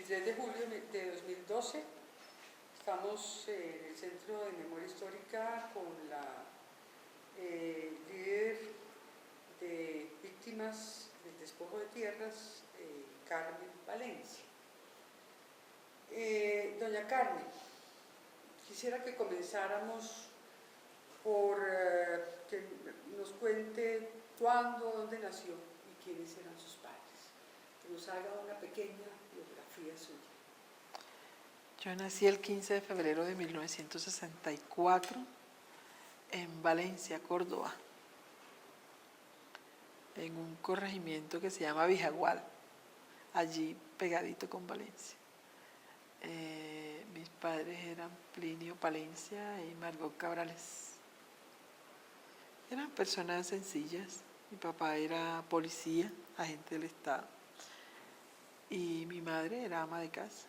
23 de julio de 2012 estamos en el Centro de Memoria Histórica con la líder de víctimas del despojo de tierras, Carmen Valencia. Doña Carmen, quisiera que comenzáramos por que nos cuente cuándo, dónde nació y quiénes eran sus padres. Que nos haga una pequeña biografía suya. Yo nací el 15 de febrero de 1964 en Valencia, Córdoba, en un corregimiento que se llama Vijagual, allí pegadito con Valencia. Mis padres eran Plinio Palencia y Margot Cabrales. Eran personas sencillas. Mi papá era policía, agente del Estado, y mi madre era ama de casa.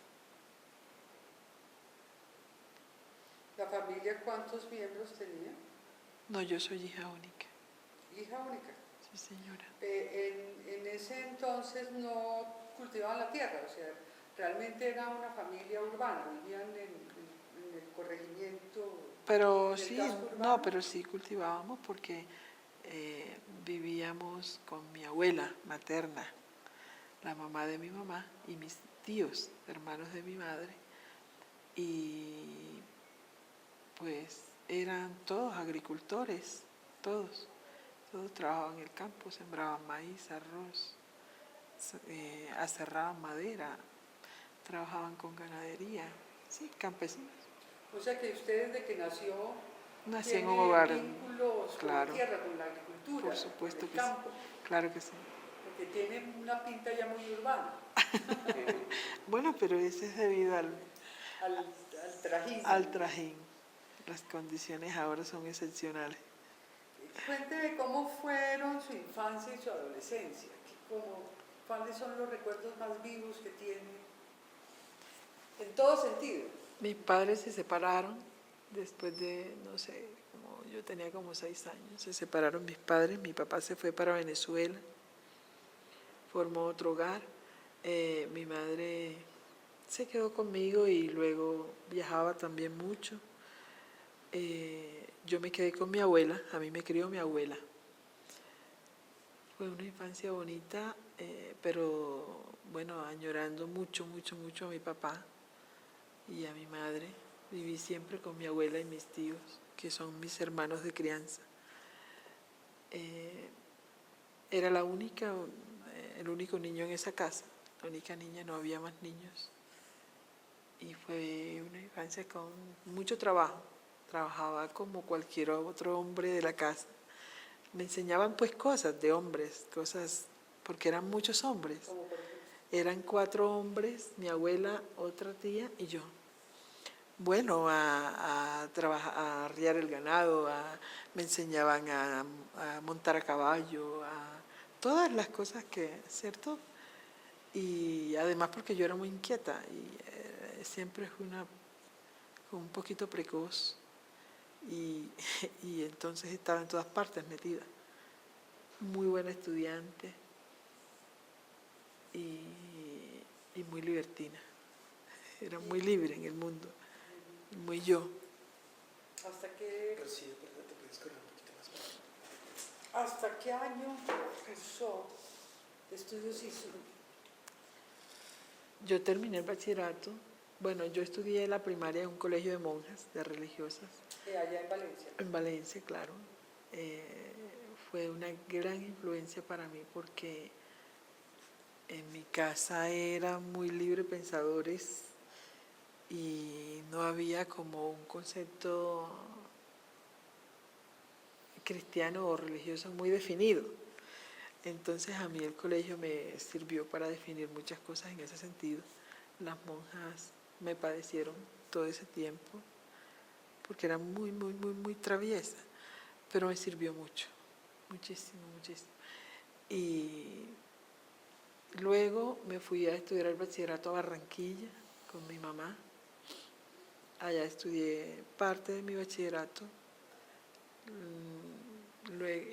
¿La familia cuántos miembros tenía? No, yo soy hija única. ¿Hija única? Sí, señora. En ese entonces no cultivaban la tierra, o sea, realmente era una familia urbana, vivían en el corregimiento. Pero en el sí, casco urbano. no, pero sí cultivábamos porque vivíamos con mi abuela materna, la mamá de mi mamá, y mis tíos, hermanos de mi madre, y pues eran todos agricultores, todos trabajaban en el campo, sembraban maíz, arroz, aserraban madera, trabajaban con ganadería, sí, campesinos. O sea que usted desde que nació Nací en tiene un hogar, vínculos claro, con la tierra, con la agricultura, por supuesto con el que campo, sí, claro que sí. porque tiene una pinta ya muy urbana. Bueno, pero ese es debido al trajín. al trajín. Las condiciones ahora son excepcionales. Cuénteme cómo fueron su infancia y su adolescencia, cuáles son los recuerdos más vivos que tiene, en todo sentido. Mis padres se separaron después de, no sé, yo tenía como 6 años, se separaron mis padres, mi papá se fue para Venezuela, formó otro hogar, mi madre se quedó conmigo y luego viajaba también mucho. Yo me quedé con mi abuela, a mí me crió mi abuela. Fue una infancia bonita, pero bueno, añorando mucho a mi papá y a mi madre. Viví siempre con mi abuela y mis tíos, que son mis hermanos de crianza. Era el único niño en esa casa, la única niña, no había más niños. Y fue una infancia con mucho trabajo. Trabajaba como cualquier otro hombre de la casa. Me enseñaban pues cosas de hombres, cosas, porque eran muchos hombres. Eran 4 hombres, mi abuela, otra tía y yo. Bueno, a trabajar, a arriar el ganado, me enseñaban a montar a caballo, a todas las cosas que, ¿cierto? Y además porque yo era muy inquieta y siempre fui un poquito precoz y entonces estaba en todas partes metida. Muy buena estudiante y muy libertina. Era muy libre en el mundo, muy yo. ¿Hasta qué año cursó estudios hizo? Yo terminé el bachillerato. Bueno, yo estudié la primaria en un colegio de monjas, de religiosas. Allá en Valencia. En Valencia, claro. Fue una gran influencia para mí porque en mi casa eran muy libre pensadores y no había como un concepto cristiano o religioso muy definido. Entonces a mí el colegio me sirvió para definir muchas cosas en ese sentido. Las monjas me padecieron todo ese tiempo porque era muy traviesa, pero me sirvió mucho, muchísimo. Y luego me fui a estudiar el bachillerato a Barranquilla con mi mamá. Allá estudié parte de mi bachillerato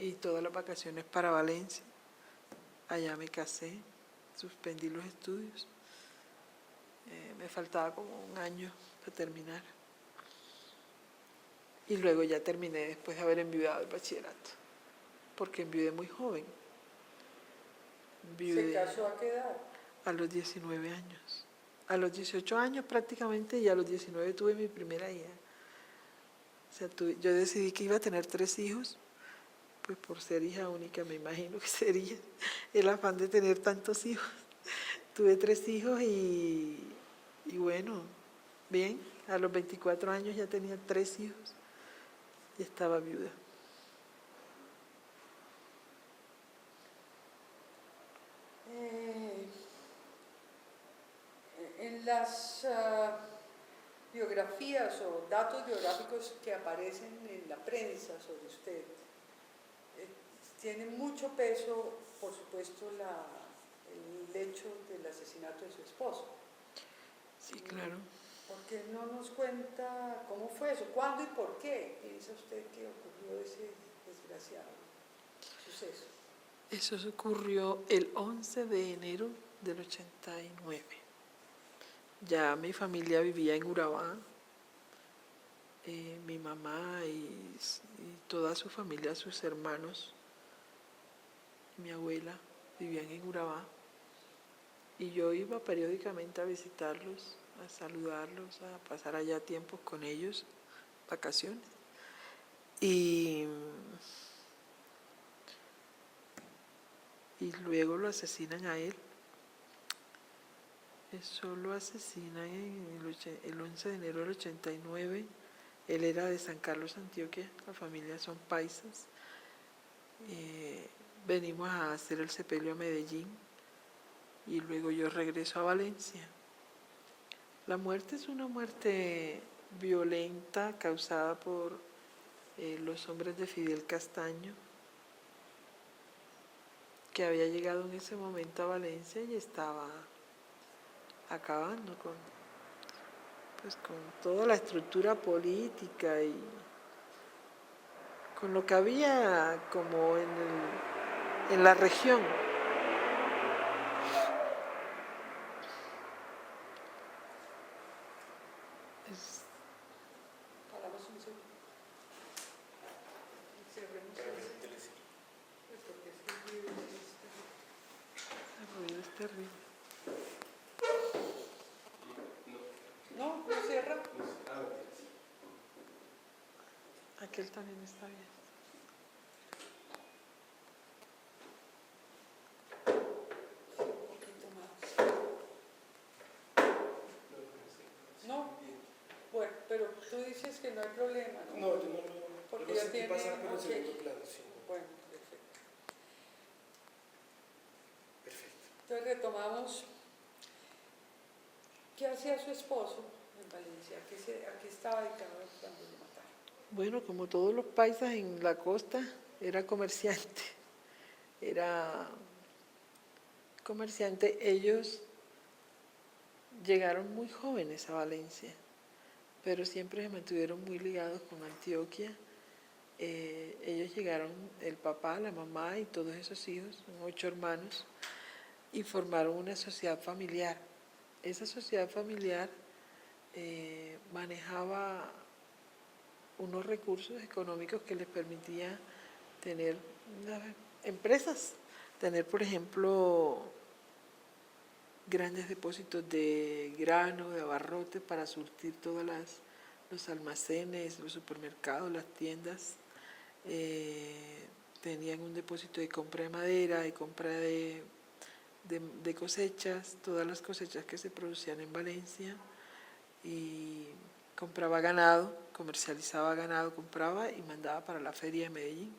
y todas las vacaciones para Valencia. Allá me casé, suspendí los estudios Me faltaba como un año para terminar. Y luego ya terminé después de haber enviudado el bachillerato, porque enviudé muy joven. ¿Se Enviudé casó a qué edad? a los 19 años. A los 18 años prácticamente, y a los 19 tuve mi primera hija. O sea, yo decidí que iba a tener 3 hijos, pues por ser hija única me imagino que sería el afán de tener tantos hijos. Tuve 3 hijos y bueno, bien, a los 24 años ya tenía 3 hijos y estaba viuda. En las biografías o datos biográficos que aparecen en la prensa sobre usted, tiene mucho peso, por supuesto, el hecho del asesinato de su esposo. Sí, claro. ¿Por qué no nos cuenta cómo fue eso? ¿Cuándo y por qué piensa usted que ocurrió ese desgraciado suceso? Eso ocurrió el 11 de enero del 89. Ya mi familia vivía en Urabá. Mi mamá y toda su familia, sus hermanos, mi abuela, vivían en Urabá. Y yo iba periódicamente a visitarlos, a saludarlos, a pasar allá tiempos con ellos, vacaciones. Y luego lo asesinan a él. Eso lo asesinan el 11 de enero del 89. Él era de San Carlos, Antioquia, la familia son paisas. Venimos a hacer el sepelio a Medellín y luego yo regreso a Valencia. La muerte es una muerte violenta causada por los hombres de Fidel Castaño, que había llegado en ese momento a Valencia y estaba acabando con toda la estructura política y con lo que había como en la región. Paramos un segundo. Cerremos eso. Porque es que el ruido es terrible. No, no cierra. Aquel también está bien. Un poquito más. No. Bueno, pero tú dices que no hay problema, ¿no? No, yo no. Porque Yo ya sé tiene. qué pasar con el Ok. segundo plano, sí. Bueno, perfecto. Perfecto. Entonces retomamos. ¿Qué hacía su esposo en Valencia? ¿A qué estaba dedicado cuando lo mataron? Bueno, como todos los paisas en la costa, era comerciante. Era comerciante. Ellos llegaron muy jóvenes a Valencia, pero siempre se mantuvieron muy ligados con Antioquia. Ellos llegaron, el papá, la mamá y todos esos hijos, son 8 hermanos, y formaron una sociedad familiar. Esa sociedad familiar manejaba unos recursos económicos que les permitía tener empresas, tener, por ejemplo, grandes depósitos de grano, de abarrotes para surtir todos los almacenes, los supermercados, las tiendas. Tenían un depósito de compra de madera, de compra de cosechas, todas las cosechas que se producían en Valencia, y compraba ganado, comercializaba ganado, compraba y mandaba para la feria de Medellín.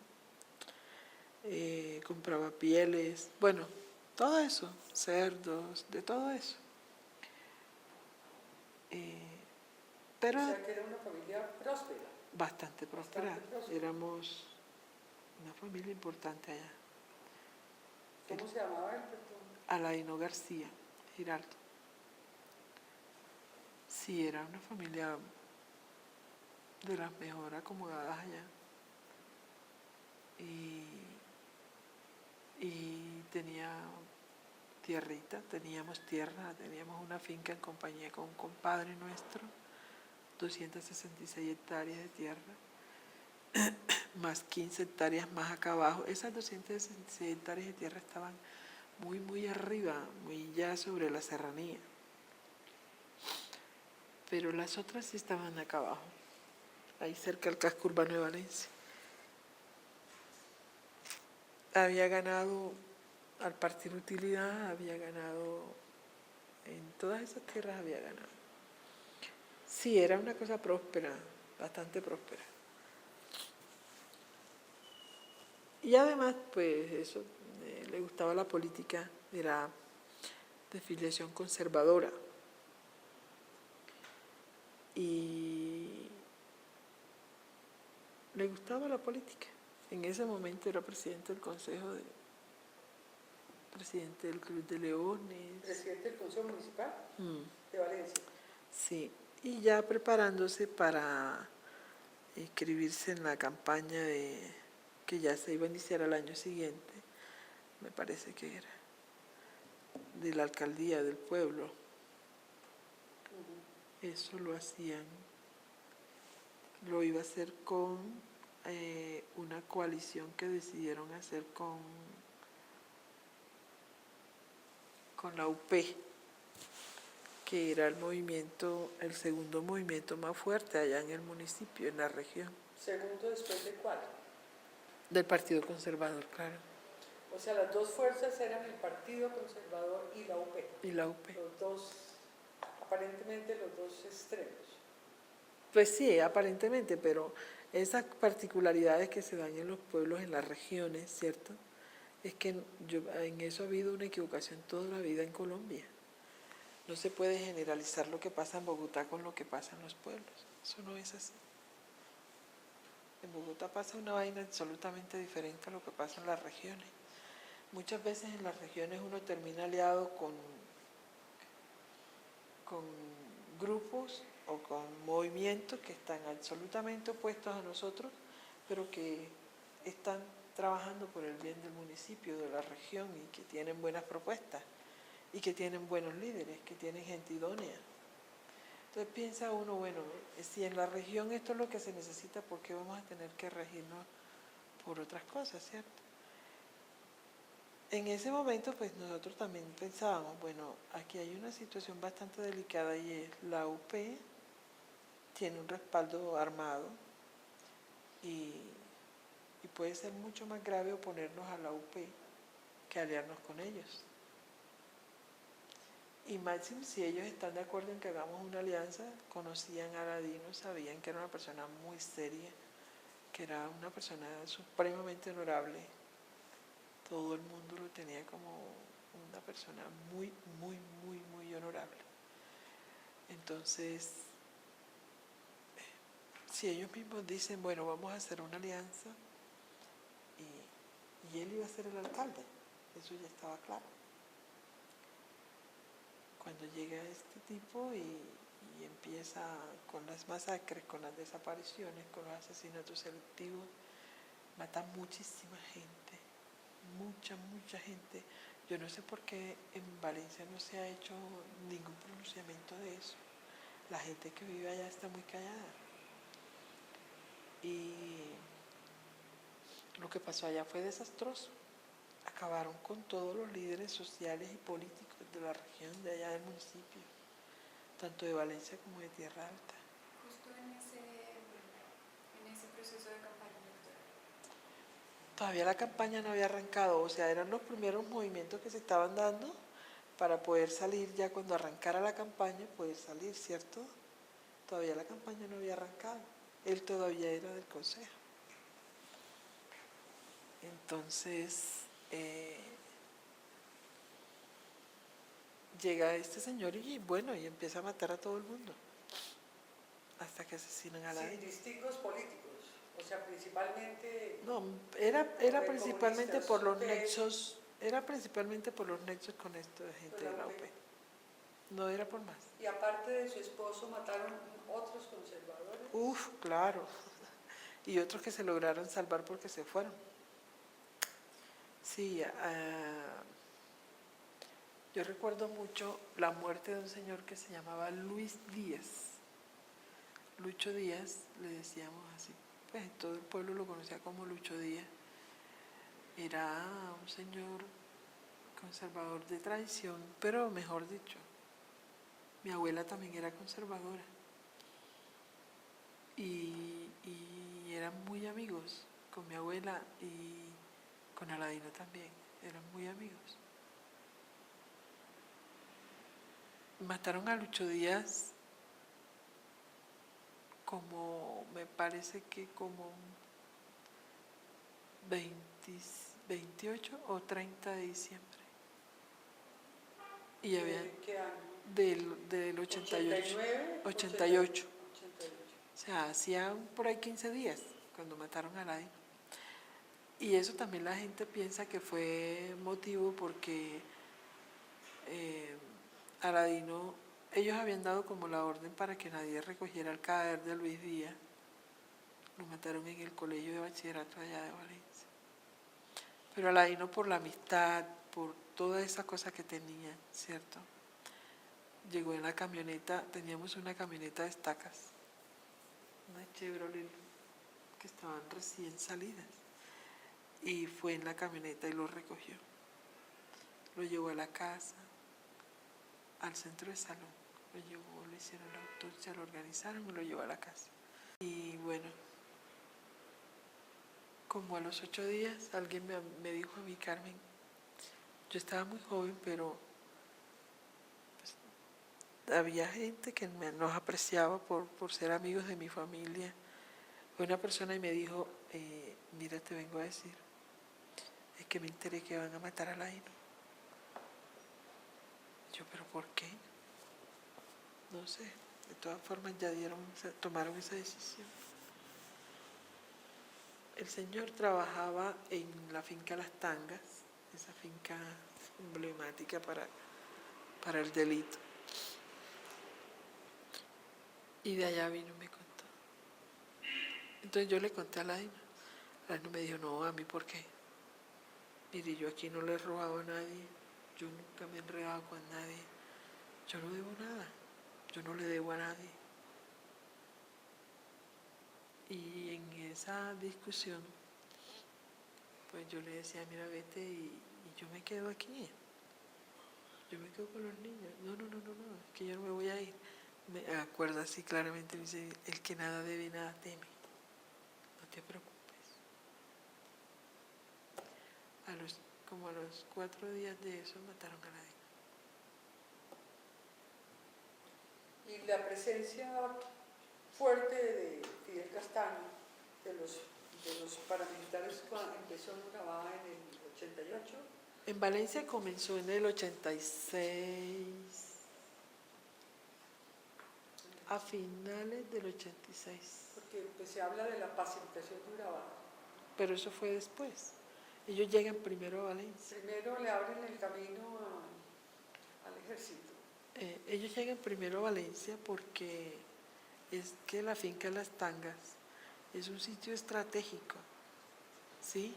Compraba pieles, bueno, todo eso, cerdos, de todo eso. Pero O sea que era una familia próspera. bastante próspera. Bastante próspera. Éramos una familia importante allá. ¿Cómo se llamaba el perdón? Aladino García, Giraldo. Sí, era una familia de las mejor acomodadas allá. Y tierrita, teníamos tierra, teníamos una finca en compañía con un compadre nuestro, 266 hectáreas de tierra, más 15 hectáreas más acá abajo. Esas 266 hectáreas de tierra estaban muy, muy arriba, muy ya sobre la serranía. Pero las otras sí estaban acá abajo, ahí cerca del casco urbano de Valencia. Había ganado, al partir utilidad, había ganado, en todas esas tierras había ganado. Sí, era una cosa próspera, bastante próspera. Y además, pues eso, le gustaba la política, era de filiación conservadora. Y le gustaba la política. En ese momento era presidente del Consejo presidente del Club de Leones. Presidente del Consejo Municipal de Valencia. Sí, y ya preparándose para inscribirse en la campaña que ya se iba a iniciar al año siguiente, me parece que era, de la alcaldía del pueblo. Eso lo hacían, lo iba a hacer con una coalición que decidieron hacer con la UP, que era el segundo movimiento más fuerte allá en el municipio, en la región. ¿Segundo después de cuál? Del Partido Conservador, claro. O sea, las dos fuerzas eran el Partido Conservador y la UP. Y la UP. Los dos, aparentemente los dos extremos. Pues sí, aparentemente, pero esas particularidades que se dan en los pueblos, en las regiones, ¿cierto? Es que en eso ha habido una equivocación toda la vida en Colombia. No se puede generalizar lo que pasa en Bogotá con lo que pasa en los pueblos. Eso no es así. En Bogotá pasa una vaina absolutamente diferente a lo que pasa en las regiones. Muchas veces en las regiones uno termina aliado con grupos o con movimientos que están absolutamente opuestos a nosotros, pero que están trabajando por el bien del municipio, de la región, y que tienen buenas propuestas, y que tienen buenos líderes, que tienen gente idónea. Entonces piensa uno, bueno, si en la región esto es lo que se necesita, ¿por qué vamos a tener que regirnos por otras cosas, cierto? En ese momento, pues nosotros también pensábamos, bueno, aquí hay una situación bastante delicada y es la UP tiene un respaldo armado y puede ser mucho más grave oponernos a la UP que aliarnos con ellos. Y máximo, si ellos están de acuerdo en que hagamos una alianza, conocían a Aladino, sabían que era una persona muy seria, que era una persona supremamente honorable. Todo el mundo lo tenía como una persona muy, muy, muy, muy honorable. Entonces, si ellos mismos dicen, bueno, vamos a hacer una alianza, y él iba a ser el alcalde, eso ya estaba claro. Cuando llega este tipo y empieza con las masacres, con las desapariciones, con los asesinatos selectivos, mata muchísima gente, mucha gente. Yo no sé por qué en Valencia no se ha hecho ningún pronunciamiento de eso. La gente que vive allá está muy callada. Y lo que pasó allá fue desastroso. Acabaron con todos los líderes sociales y políticos de la región de allá del municipio, tanto de Valencia como de Tierra Alta. Justo en ese proceso de campaña electoral. Todavía la campaña no había arrancado, o sea, eran los primeros movimientos que se estaban dando para poder salir ya cuando arrancara la campaña, poder salir, ¿cierto? Todavía la campaña no había arrancado, él todavía era del consejo. Entonces, llega este señor y bueno, y empieza a matar a todo el mundo, hasta que asesinan a la... Sin distingos políticos, o sea, principalmente... No, era principalmente por los nexos, era principalmente por los nexos con esto de gente de la UP. No era por más. Y aparte de su esposo, mataron otros conservadores. Uf, claro. Y otros que se lograron salvar porque se fueron. Sí, Yo recuerdo mucho la muerte de un señor que se llamaba Luis Díaz. Lucho Díaz, le decíamos así, pues todo el pueblo lo conocía como Lucho Díaz. Era un señor conservador de tradición, pero mejor dicho, mi abuela también era conservadora. Y eran muy amigos con mi abuela y con Aladino también, eran muy amigos. Mataron a Lucho Díaz como, me parece que como 28 o 30 de diciembre. Y había ¿De qué año? del 88. 89, 88. 88. O sea, hacía por ahí 15 días cuando mataron a Aladino. Y eso también la gente piensa que fue motivo porque Aladino, ellos habían dado como la orden para que nadie recogiera el cadáver de Luis Díaz. Lo mataron en el colegio de bachillerato allá de Valencia. Pero Aladino, por la amistad, por toda esa cosa que tenía, ¿cierto? Llegó en la camioneta, teníamos una camioneta de estacas, una Chevrolet que estaban recién salidas. Y fue en la camioneta y lo recogió. Lo llevó a la casa, al centro de salud. Lo llevó, le hicieron la autopsia, lo organizaron y lo llevó a la casa. Y bueno, como a los 8 días alguien me dijo a mí, Carmen, yo estaba muy joven, pero pues, había gente que nos apreciaba por ser amigos de mi familia. Fue una persona y me dijo, mira, te vengo a decir, es que me enteré que van a matar a Aladino. Yo, ¿pero por qué? No sé, de todas formas ya tomaron esa decisión. El señor trabajaba en la finca Las Tangas, esa finca emblemática para el delito. Y de allá vino y me contó. Entonces yo le conté a Aladino. Aladino me dijo, no, a mí ¿por qué? Mire, yo aquí no le he robado a nadie, yo nunca me he enredado con nadie, yo no debo nada, yo no le debo a nadie. Y en esa discusión, pues yo le decía, mira, vete y yo me quedo aquí. Yo me quedo con los niños. No, es que yo no me voy a ir. Me acuerdo así claramente, me dice, el que nada debe, nada teme. No te preocupes. Como a los 4 días de eso mataron a Aladino. Y la presencia fuerte de Fidel Castaño, de los paramilitares, cuando empezó en Urabá en el 88. En Valencia comenzó en el 86, a finales del 86. Porque pues, se habla de la pacificación de Urabá. Pero eso fue después. Ellos llegan primero a Valencia. Primero le abren el camino al ejército. Ellos llegan primero a Valencia porque es que la finca Las Tangas es un sitio estratégico, ¿sí?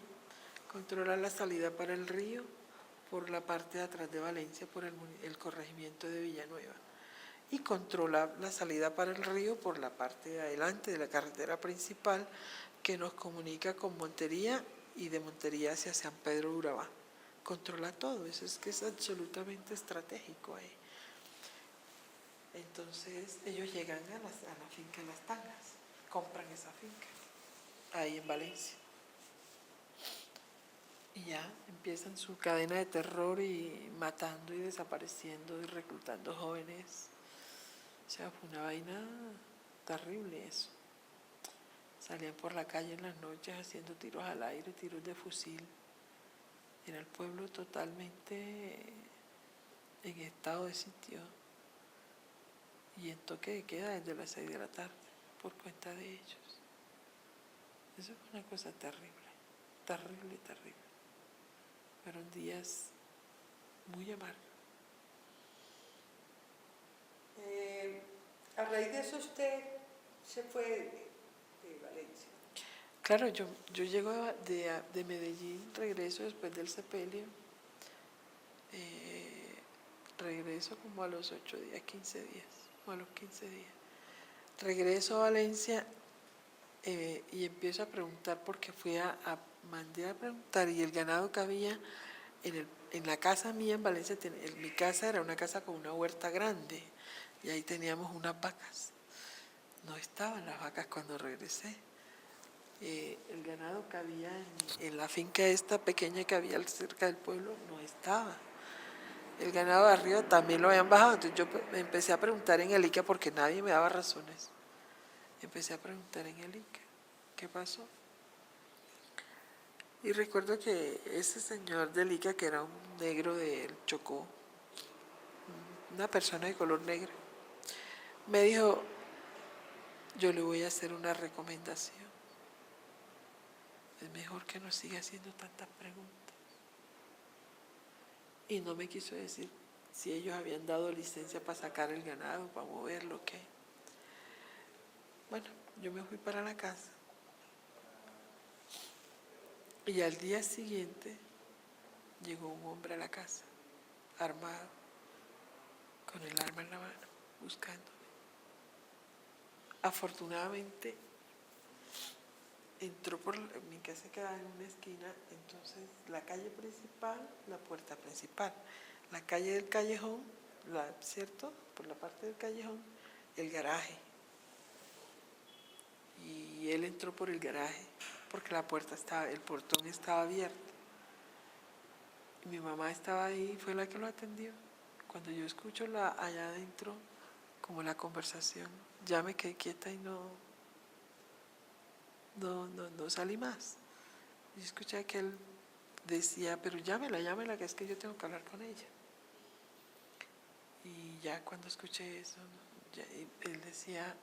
Controla la salida para el río por la parte de atrás de Valencia, por el corregimiento de Villanueva, y controla la salida para el río por la parte de adelante de la carretera principal que nos comunica con Montería y de Montería hacia San Pedro de Urabá. Controla todo, eso es que es absolutamente estratégico ahí. Entonces ellos llegan a la finca Las Tangas, compran esa finca, ahí en Valencia. Y ya empiezan su cadena de terror y matando y desapareciendo y reclutando jóvenes. O sea, fue una vaina terrible eso. Salían por la calle en las noches haciendo tiros al aire, tiros de fusil. Era el pueblo totalmente en estado de sitio. Y en toque de queda desde las 6 de la tarde, por cuenta de ellos. Eso fue una cosa terrible, terrible, terrible. Fueron días muy amargos. A raíz de eso usted se fue de Valencia. Claro, yo llego de Medellín, regreso después del sepelio. regreso como a los 8 días, 15 días, o a los 15 días. Regreso a Valencia y empiezo a preguntar porque mandé a preguntar y el ganado que había en la casa mía en Valencia, mi casa era una casa con una huerta grande y ahí teníamos unas vacas. No estaban las vacas cuando regresé. El ganado que había en la finca esta pequeña que había cerca del pueblo no estaba. El ganado de arriba también lo habían bajado. Entonces yo me empecé a preguntar en el ICA porque nadie me daba razones. Empecé a preguntar en el ICA, ¿qué pasó? Y recuerdo que ese señor del ICA, que era un negro del Chocó, una persona de color negro, me dijo, yo le voy a hacer una recomendación. Es mejor que no siga haciendo tantas preguntas. Y no me quiso decir si ellos habían dado licencia para sacar el ganado, para moverlo, o qué. Bueno, yo me fui para la casa. Y al día siguiente llegó un hombre a la casa, armado, con el arma en la mano, buscándome. Afortunadamente, entró mi casa quedaba en una esquina, entonces la calle principal, la puerta principal, la calle del callejón, ¿cierto? Por la parte del callejón, el garaje. Y él entró por el garaje, porque el portón estaba abierto. Y mi mamá estaba ahí, fue la que lo atendió. Cuando yo escucho allá adentro, como la conversación, ya me quedé quieta y no salí más. Yo escuché que él decía, pero llámela, que es que yo tengo que hablar con ella. Y ya cuando escuché eso, él decía,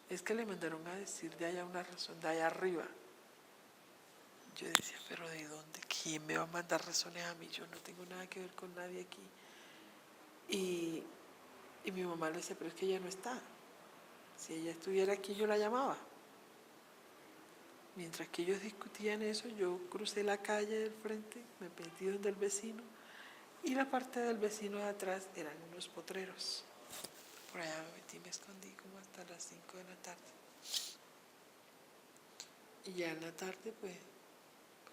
es que le mandaron a decir de allá una razón, de allá arriba. Yo decía, pero ¿de dónde? ¿Quién me va a mandar razones a mí? Yo no tengo nada que ver con nadie aquí. Y mi mamá le decía, pero es que ella no está. Si ella estuviera aquí, yo la llamaba. Mientras que ellos discutían eso, yo crucé la calle del frente, me metí donde el vecino, y la parte del vecino de atrás eran unos potreros. Por allá me metí, me escondí como hasta las 5 de la tarde. Y ya en la tarde, pues,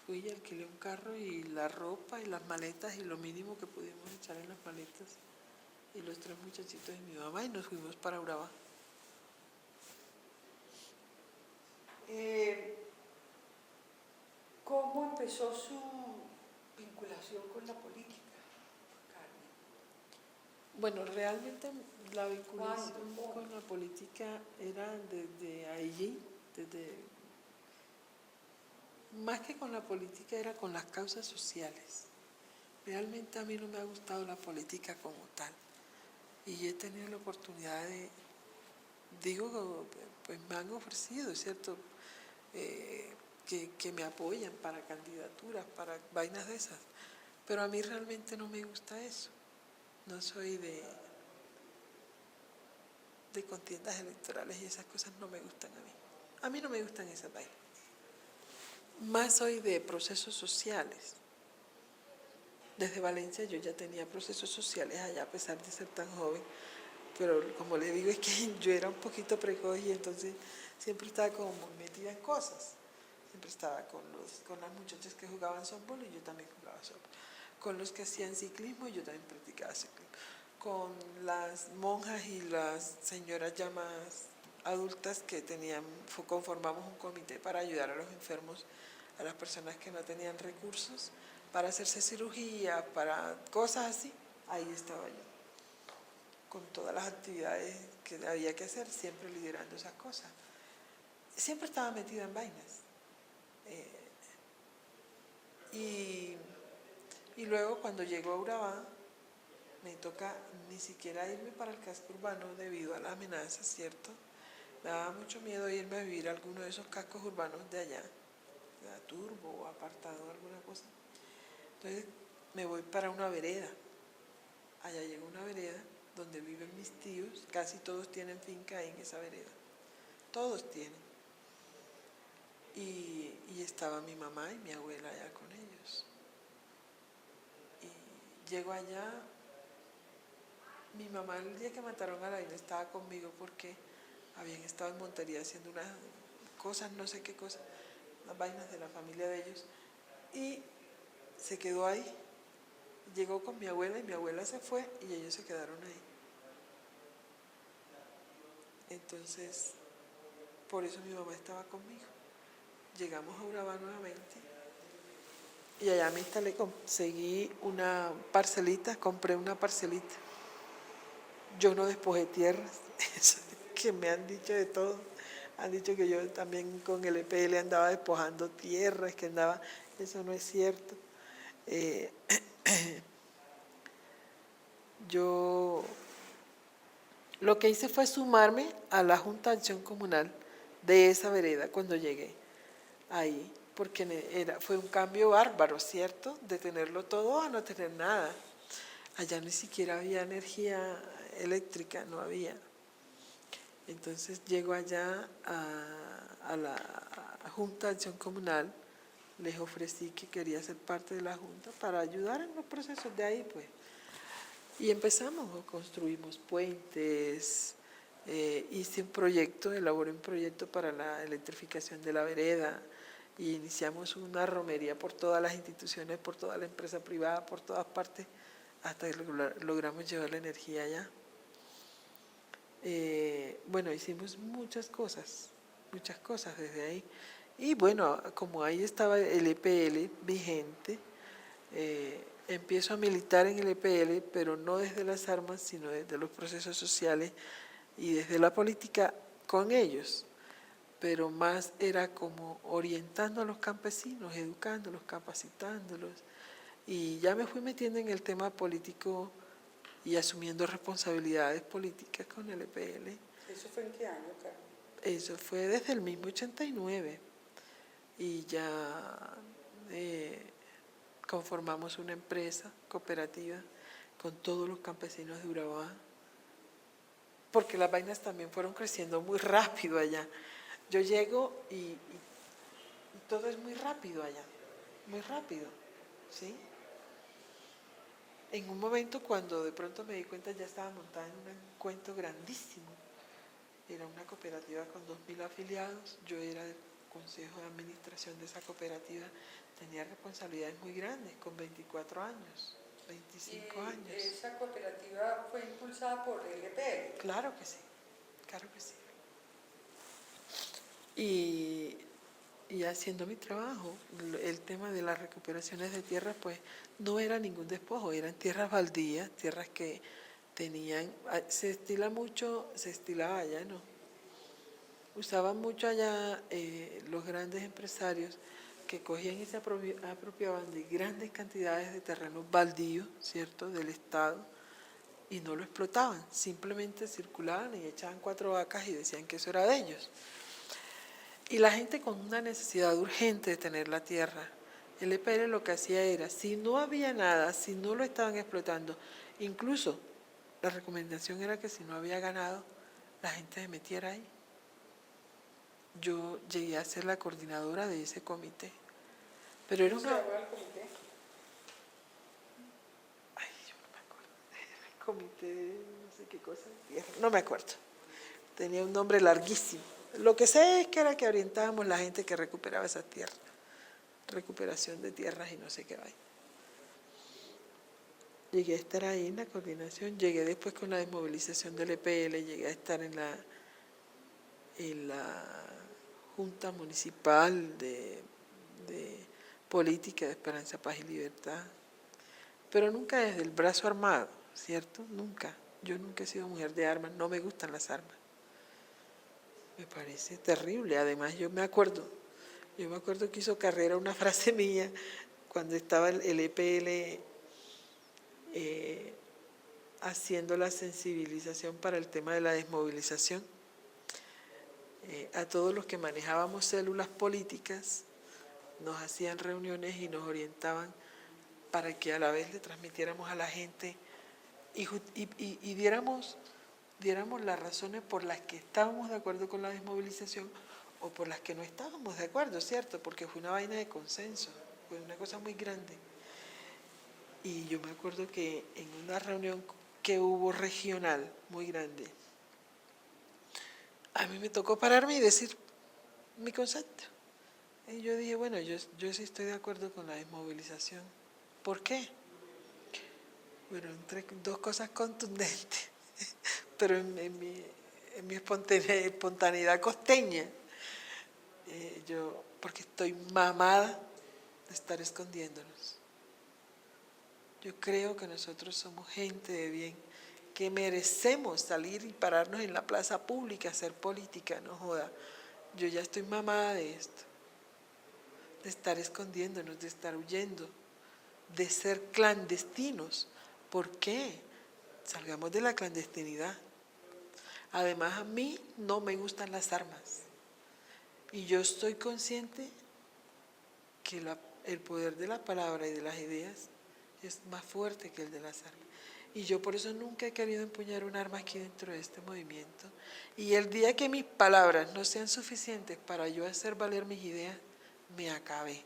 fui y alquilé un carro y la ropa y las maletas y lo mínimo que pudimos echar en las maletas. Y los 3 muchachitos de mi mamá y nos fuimos para Urabá. ¿Cómo empezó su vinculación con la política, Carmen? Bueno, realmente la vinculación ¿Cuándo? con la política era desde allí, más que con la política era con las causas sociales. Realmente a mí no me ha gustado la política como tal. Y he tenido la oportunidad pues me han ofrecido, ¿cierto? Que me apoyan para candidaturas, para vainas de esas. Pero a mí realmente no me gusta eso. No soy de contiendas electorales y esas cosas no me gustan a mí. A mí no me gustan esas vainas. Más soy de procesos sociales. Desde Valencia yo ya tenía procesos sociales allá a pesar de ser tan joven, pero como le digo es que yo era un poquito precoz y entonces siempre estaba como metida en cosas. Siempre estaba con las muchachas que jugaban softball y yo también jugaba softball. Con los que hacían ciclismo y yo también practicaba ciclismo. Con las monjas y las señoras ya más adultas que conformamos un comité para ayudar a los enfermos, a las personas que no tenían recursos, para hacerse cirugía, para cosas así. Ahí estaba yo, con todas las actividades que había que hacer, siempre liderando esas cosas. Siempre estaba metida en vainas. Y luego cuando llego a Urabá, me toca ni siquiera irme para el casco urbano debido a la amenaza, ¿cierto? Me daba mucho miedo irme a vivir a alguno de esos cascos urbanos de allá, de Turbo o Apartado, alguna cosa. Entonces me voy para una vereda. Allá llego a una vereda donde viven mis tíos, casi todos tienen finca ahí en esa vereda. Todos tienen. Y estaba mi mamá y mi abuela allá con ellos. Y llego allá Mi mamá el día que mataron a la Laina estaba conmigo porque habían estado en Montería haciendo unas cosas, no sé qué cosas, las vainas de la familia de ellos, y se quedó ahí. Llegó con mi abuela y mi abuela se fue y ellos se quedaron ahí. Entonces, por eso mi mamá estaba conmigo. Llegamos a Urabá nuevamente y allá me instalé, conseguí una parcelita, compré una parcelita. Yo no despojé tierras, eso es que me han dicho de todo. Han dicho que yo también con el EPL andaba despojando tierras, que andaba, eso no es cierto. Eh, yo lo que hice fue sumarme a la Junta de Acción Comunal de esa vereda cuando llegué ahí, porque fue un cambio bárbaro, ¿cierto? De tenerlo todo a no tener nada. Allá ni siquiera había energía eléctrica, no había. Entonces llego allá a la Junta de Acción Comunal, les ofrecí que quería ser parte de la Junta para ayudar en los procesos de ahí, pues. Y empezamos, construimos puentes, hice un proyecto, elaboré un proyecto para la electrificación de la vereda y iniciamos una romería por todas las instituciones, por toda la empresa privada, por todas partes, hasta que logramos llevar la energía allá. Bueno, hicimos muchas cosas desde ahí. Y bueno, como ahí estaba el EPL vigente, empiezo a militar en el EPL, pero no desde las armas, sino desde los procesos sociales y desde la política con ellos. Pero más era como orientando a los campesinos, educándolos, capacitándolos. Y ya me fui metiendo en el tema político y asumiendo responsabilidades políticas con el EPL. ¿Eso fue en qué año, Carmen? Eso fue desde el mismo 89 y ya conformamos una empresa cooperativa con todos los campesinos de Urabá, porque las vainas también fueron creciendo muy rápido allá. Yo llego y todo es muy rápido allá, muy rápido, ¿sí? En un momento cuando de pronto me di cuenta ya estaba montada en un cuento grandísimo. Era una cooperativa con 2.000 afiliados, yo era del consejo de administración de esa cooperativa, tenía responsabilidades muy grandes, con 24 años, 25 años. ¿Esa cooperativa fue impulsada por el EPL? Claro que sí, claro que sí. Y haciendo mi trabajo, el tema de las recuperaciones de tierras, pues no era ningún despojo, eran tierras baldías, tierras que tenían, se estilaba allá, ¿no? Usaban mucho allá los grandes empresarios que cogían y se apropiaban de grandes cantidades de terrenos baldíos, ¿cierto?, del Estado, y no lo explotaban, simplemente circulaban y echaban 4 vacas y decían que eso era de ellos. Y la gente con una necesidad urgente de tener la tierra, el EPL lo que hacía era, si no había nada, si no lo estaban explotando, incluso la recomendación era que si no había ganado, la gente se metiera ahí. Yo llegué a ser la coordinadora de ese comité, pero era ¿Cómo se una... llama el comité? Ay, yo no me acuerdo, el comité, no sé qué cosa, no me acuerdo, tenía un nombre larguísimo. Lo que sé es que era que orientábamos a la gente que recuperaba esas tierras, recuperación de tierras y no sé qué vaina. Llegué a estar ahí en la coordinación, llegué después con la desmovilización del EPL, llegué a estar en la Junta Municipal de Política de Esperanza, Paz y Libertad, pero nunca desde el brazo armado, ¿cierto? Nunca. Yo nunca he sido mujer de armas, no me gustan las armas. Me parece terrible. Además, yo me acuerdo que hizo carrera una frase mía cuando estaba el EPL haciendo la sensibilización para el tema de la desmovilización. A todos los que manejábamos células políticas, nos hacían reuniones y nos orientaban para que a la vez le transmitiéramos a la gente y diéramos las razones por las que estábamos de acuerdo con la desmovilización o por las que no estábamos de acuerdo, ¿cierto? Porque fue una vaina de consenso, fue una cosa muy grande. Y yo me acuerdo que en una reunión que hubo regional muy grande, a mí me tocó pararme y decir mi concepto. Y yo dije, bueno, yo sí estoy de acuerdo con la desmovilización. ¿Por qué? Bueno, entre dos cosas contundentes, pero en mi espontaneidad costeña, porque estoy mamada de estar escondiéndonos. Yo creo que nosotros somos gente de bien, que merecemos salir y pararnos en la plaza pública, hacer política, no joda. Yo ya estoy mamada de esto, de estar escondiéndonos, de estar huyendo, de ser clandestinos. ¿Por qué? Salgamos de la clandestinidad. Además, a mí no me gustan las armas. Y yo estoy consciente que el poder de la palabra y de las ideas es más fuerte que el de las armas. Y yo por eso nunca he querido empuñar un arma aquí dentro de este movimiento. Y el día que mis palabras no sean suficientes para yo hacer valer mis ideas, me acabé.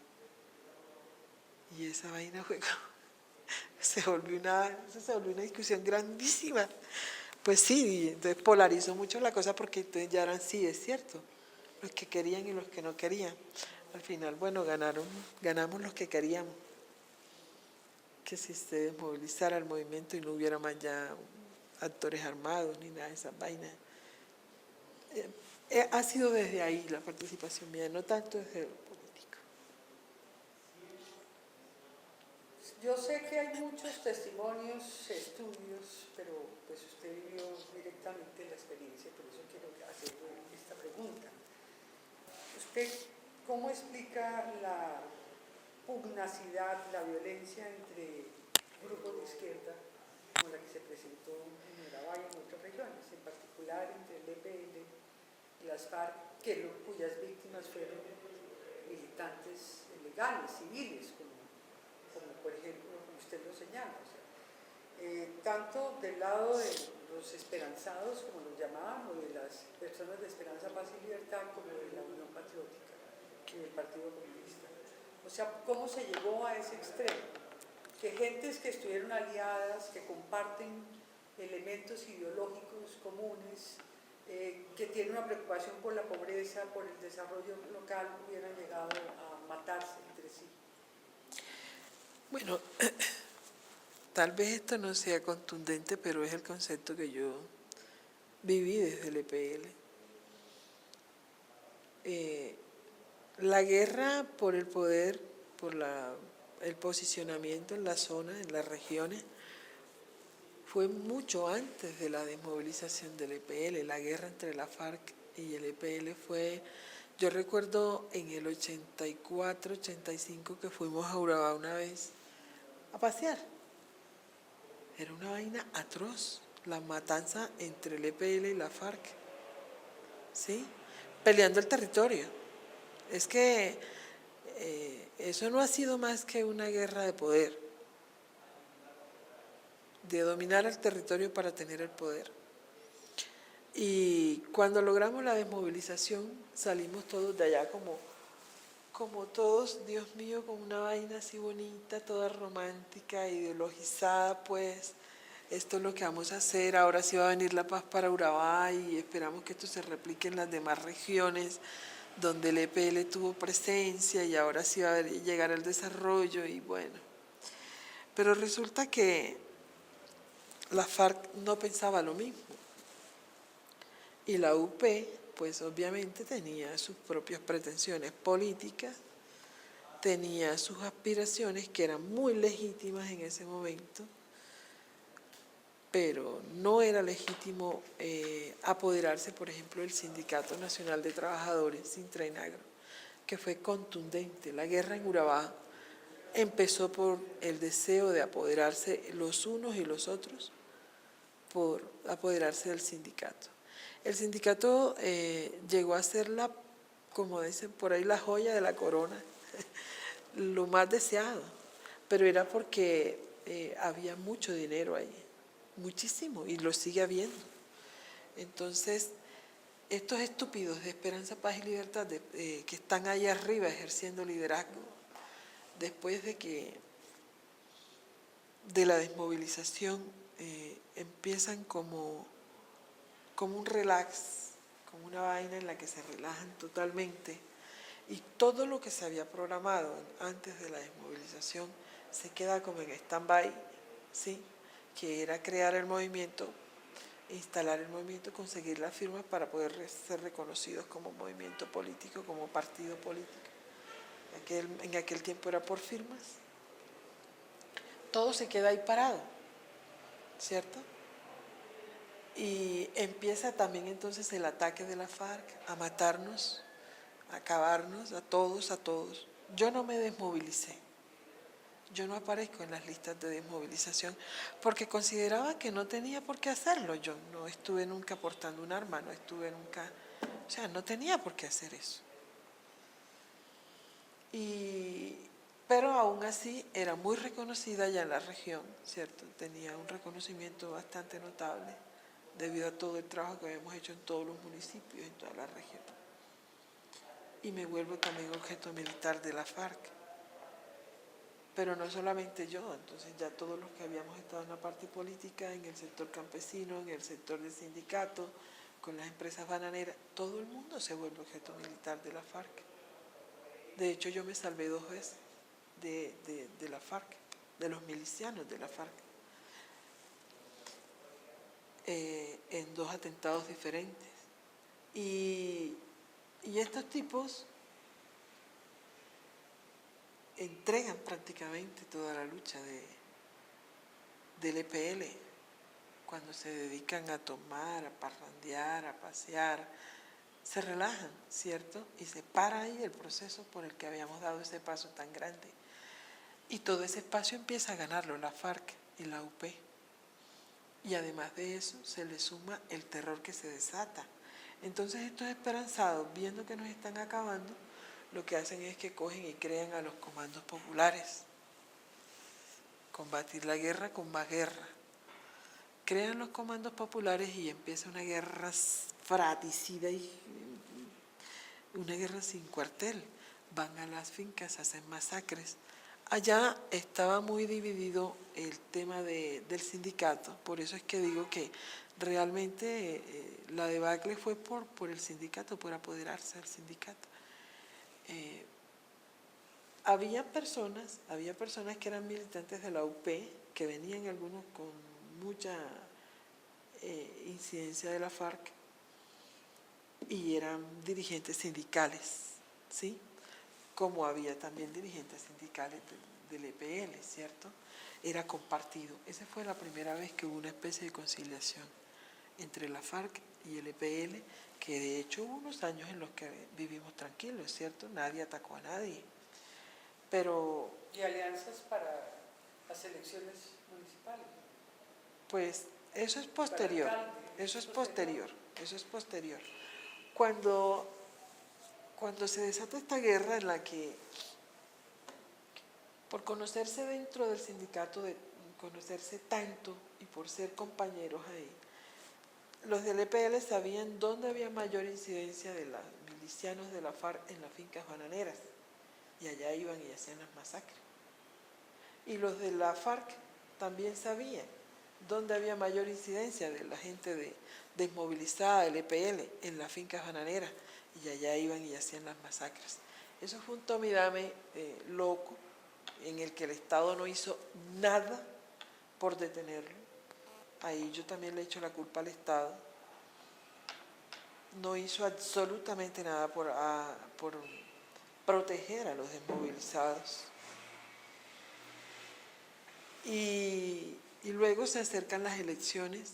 Y esa vaina fue se volvió una discusión grandísima. Pues sí, entonces polarizó mucho la cosa porque entonces ya eran, sí, es cierto, los que querían y los que no querían. Al final, bueno, ganamos los que queríamos. Que si se desmovilizara el movimiento y no hubiera más ya actores armados ni nada de esas vainas. Ha sido desde ahí la participación mía, no tanto desde lo político. Yo sé que hay muchos testimonios, estudios, pero pues usted vivió directamente la experiencia, por eso quiero hacerle esta pregunta. ¿Usted cómo explica la pugnacidad, la violencia entre grupos de izquierda, como la que se presentó en Urabá y en otras regiones, en particular entre el EPL y las FARC, cuyas víctimas fueron militantes legales, civiles, como por ejemplo, como usted lo señala, o sea, tanto del lado de los esperanzados, como los llamaban, o de las personas de Esperanza, Paz y Libertad, como de la Unión Patriótica y del Partido Comunista. O sea, ¿cómo se llegó a ese extremo? Que gentes que estuvieron aliadas, que comparten elementos ideológicos comunes, que tienen una preocupación por la pobreza, por el desarrollo local, hubieran llegado a matarse entre sí. Bueno, tal vez esto no sea contundente, pero es el concepto que yo viví desde el EPL. La guerra por el poder, por el posicionamiento en la zona, en las regiones, fue mucho antes de la desmovilización del EPL. La guerra entre la FARC y el EPL fue, yo recuerdo en el 84, 85 que fuimos a Urabá una vez a pasear. Era una vaina atroz, la matanza entre el EPL y la FARC, ¿sí? Peleando el territorio. Es que eso no ha sido más que una guerra de poder, de dominar el territorio para tener el poder. Y cuando logramos la desmovilización, salimos todos de allá como todos, Dios mío, con una vaina así bonita, toda romántica, ideologizada, pues, esto es lo que vamos a hacer, ahora sí va a venir la paz para Urabá y esperamos que esto se replique en las demás regiones donde el EPL tuvo presencia y ahora sí va a llegar el desarrollo y bueno. Pero resulta que la FARC no pensaba lo mismo y la UP, pues obviamente tenía sus propias pretensiones políticas, tenía sus aspiraciones que eran muy legítimas en ese momento, pero no era legítimo apoderarse, por ejemplo, del Sindicato Nacional de Trabajadores, Sintrainagro, que fue contundente. La guerra en Urabá empezó por el deseo de apoderarse los unos y los otros, por apoderarse del sindicato. El sindicato llegó a ser como dicen por ahí, la joya de la corona, lo más deseado, pero era porque había mucho dinero ahí, muchísimo, y lo sigue habiendo. Entonces, estos estúpidos de Esperanza, Paz y Libertad que están ahí arriba ejerciendo liderazgo, después de la desmovilización empiezan como un relax, como una vaina en la que se relajan totalmente, y todo lo que se había programado antes de la desmovilización se queda como en stand-by, ¿sí? Que era crear el movimiento, instalar el movimiento, conseguir las firmas para poder ser reconocidos como movimiento político, como partido político. En aquel tiempo era por firmas. Todo se queda ahí parado, ¿cierto? Y empieza también entonces el ataque de la FARC a matarnos, a acabarnos, a todos. Yo no me desmovilicé. Yo no aparezco en las listas de desmovilización porque consideraba que no tenía por qué hacerlo. Yo no estuve nunca portando un arma, no tenía por qué hacer eso. Pero aún así era muy reconocida ya en la región, ¿cierto? Tenía un reconocimiento bastante notable debido a todo el trabajo que habíamos hecho en todos los municipios, en toda la región. Y me vuelvo también objeto militar de la FARC. Pero no solamente yo, entonces ya todos los que habíamos estado en la parte política, en el sector campesino, en el sector del sindicato, con las empresas bananeras, todo el mundo se vuelve objeto militar de la FARC. De hecho, yo me salvé 2 veces de la FARC, de los milicianos de la FARC, en 2 atentados diferentes. Y estos tipos entregan prácticamente toda la lucha del EPL cuando se dedican a tomar, a parrandear, a pasear, se relajan, ¿cierto? Y se para ahí el proceso por el que habíamos dado ese paso tan grande. Y todo ese espacio empieza a ganarlo la FARC y la UP. Y además de eso se le suma el terror que se desata. Entonces estos esperanzados, viendo que nos están acabando, lo que hacen es que cogen y crean a los comandos populares. Combatir la guerra con más guerra. Crean los comandos populares y empieza una guerra fratricida y una guerra sin cuartel. Van a las fincas, hacen masacres. Allá estaba muy dividido el tema del sindicato, por eso es que digo que realmente la debacle fue por el sindicato, por apoderarse del sindicato. Había personas que eran militantes de la UP, que venían algunos con mucha incidencia de la FARC y eran dirigentes sindicales, ¿sí? Como había también dirigentes sindicales del EPL, ¿cierto? Era compartido. Esa fue la primera vez que hubo una especie de conciliación entre la FARC y el EPL, que de hecho hubo unos años en los que vivimos tranquilos, ¿cierto? Nadie atacó a nadie. Pero ¿Y alianzas para las elecciones municipales? pues eso es posterior, eso es posterior. Cuando se desata esta guerra en la que, por conocerse dentro del sindicato, de conocerse tanto y por ser compañeros ahí, los del EPL sabían dónde había mayor incidencia de los milicianos de la FARC en las fincas bananeras, y allá iban y hacían las masacres. Y los de la FARC también sabían dónde había mayor incidencia de la gente desmovilizada del EPL en las fincas bananeras, y allá iban y hacían las masacres. Eso fue un tome y dame loco, en el que el Estado no hizo nada por detenerlo. Ahí yo también le echo la culpa al Estado. No hizo absolutamente nada por proteger a los desmovilizados. Y luego se acercan las elecciones,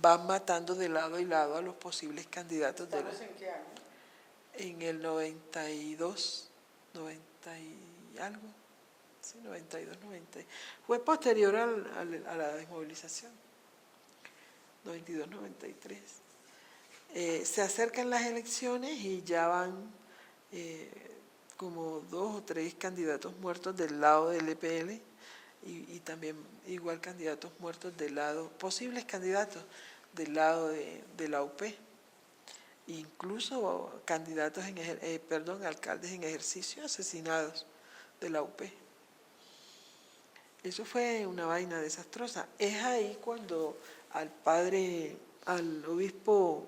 van matando de lado y lado a los posibles candidatos. ¿Estamos en qué año? En el 92, 90 y algo, sí, 92, 90. Fue posterior a la desmovilización, 92, 93. Se acercan las elecciones y ya van como 2 o 3 candidatos muertos del lado del EPL y también igual candidatos muertos del lado, posibles candidatos del lado de la UP. Incluso candidatos alcaldes en ejercicio asesinados de la UP. Eso fue una vaina desastrosa. Es ahí cuando al obispo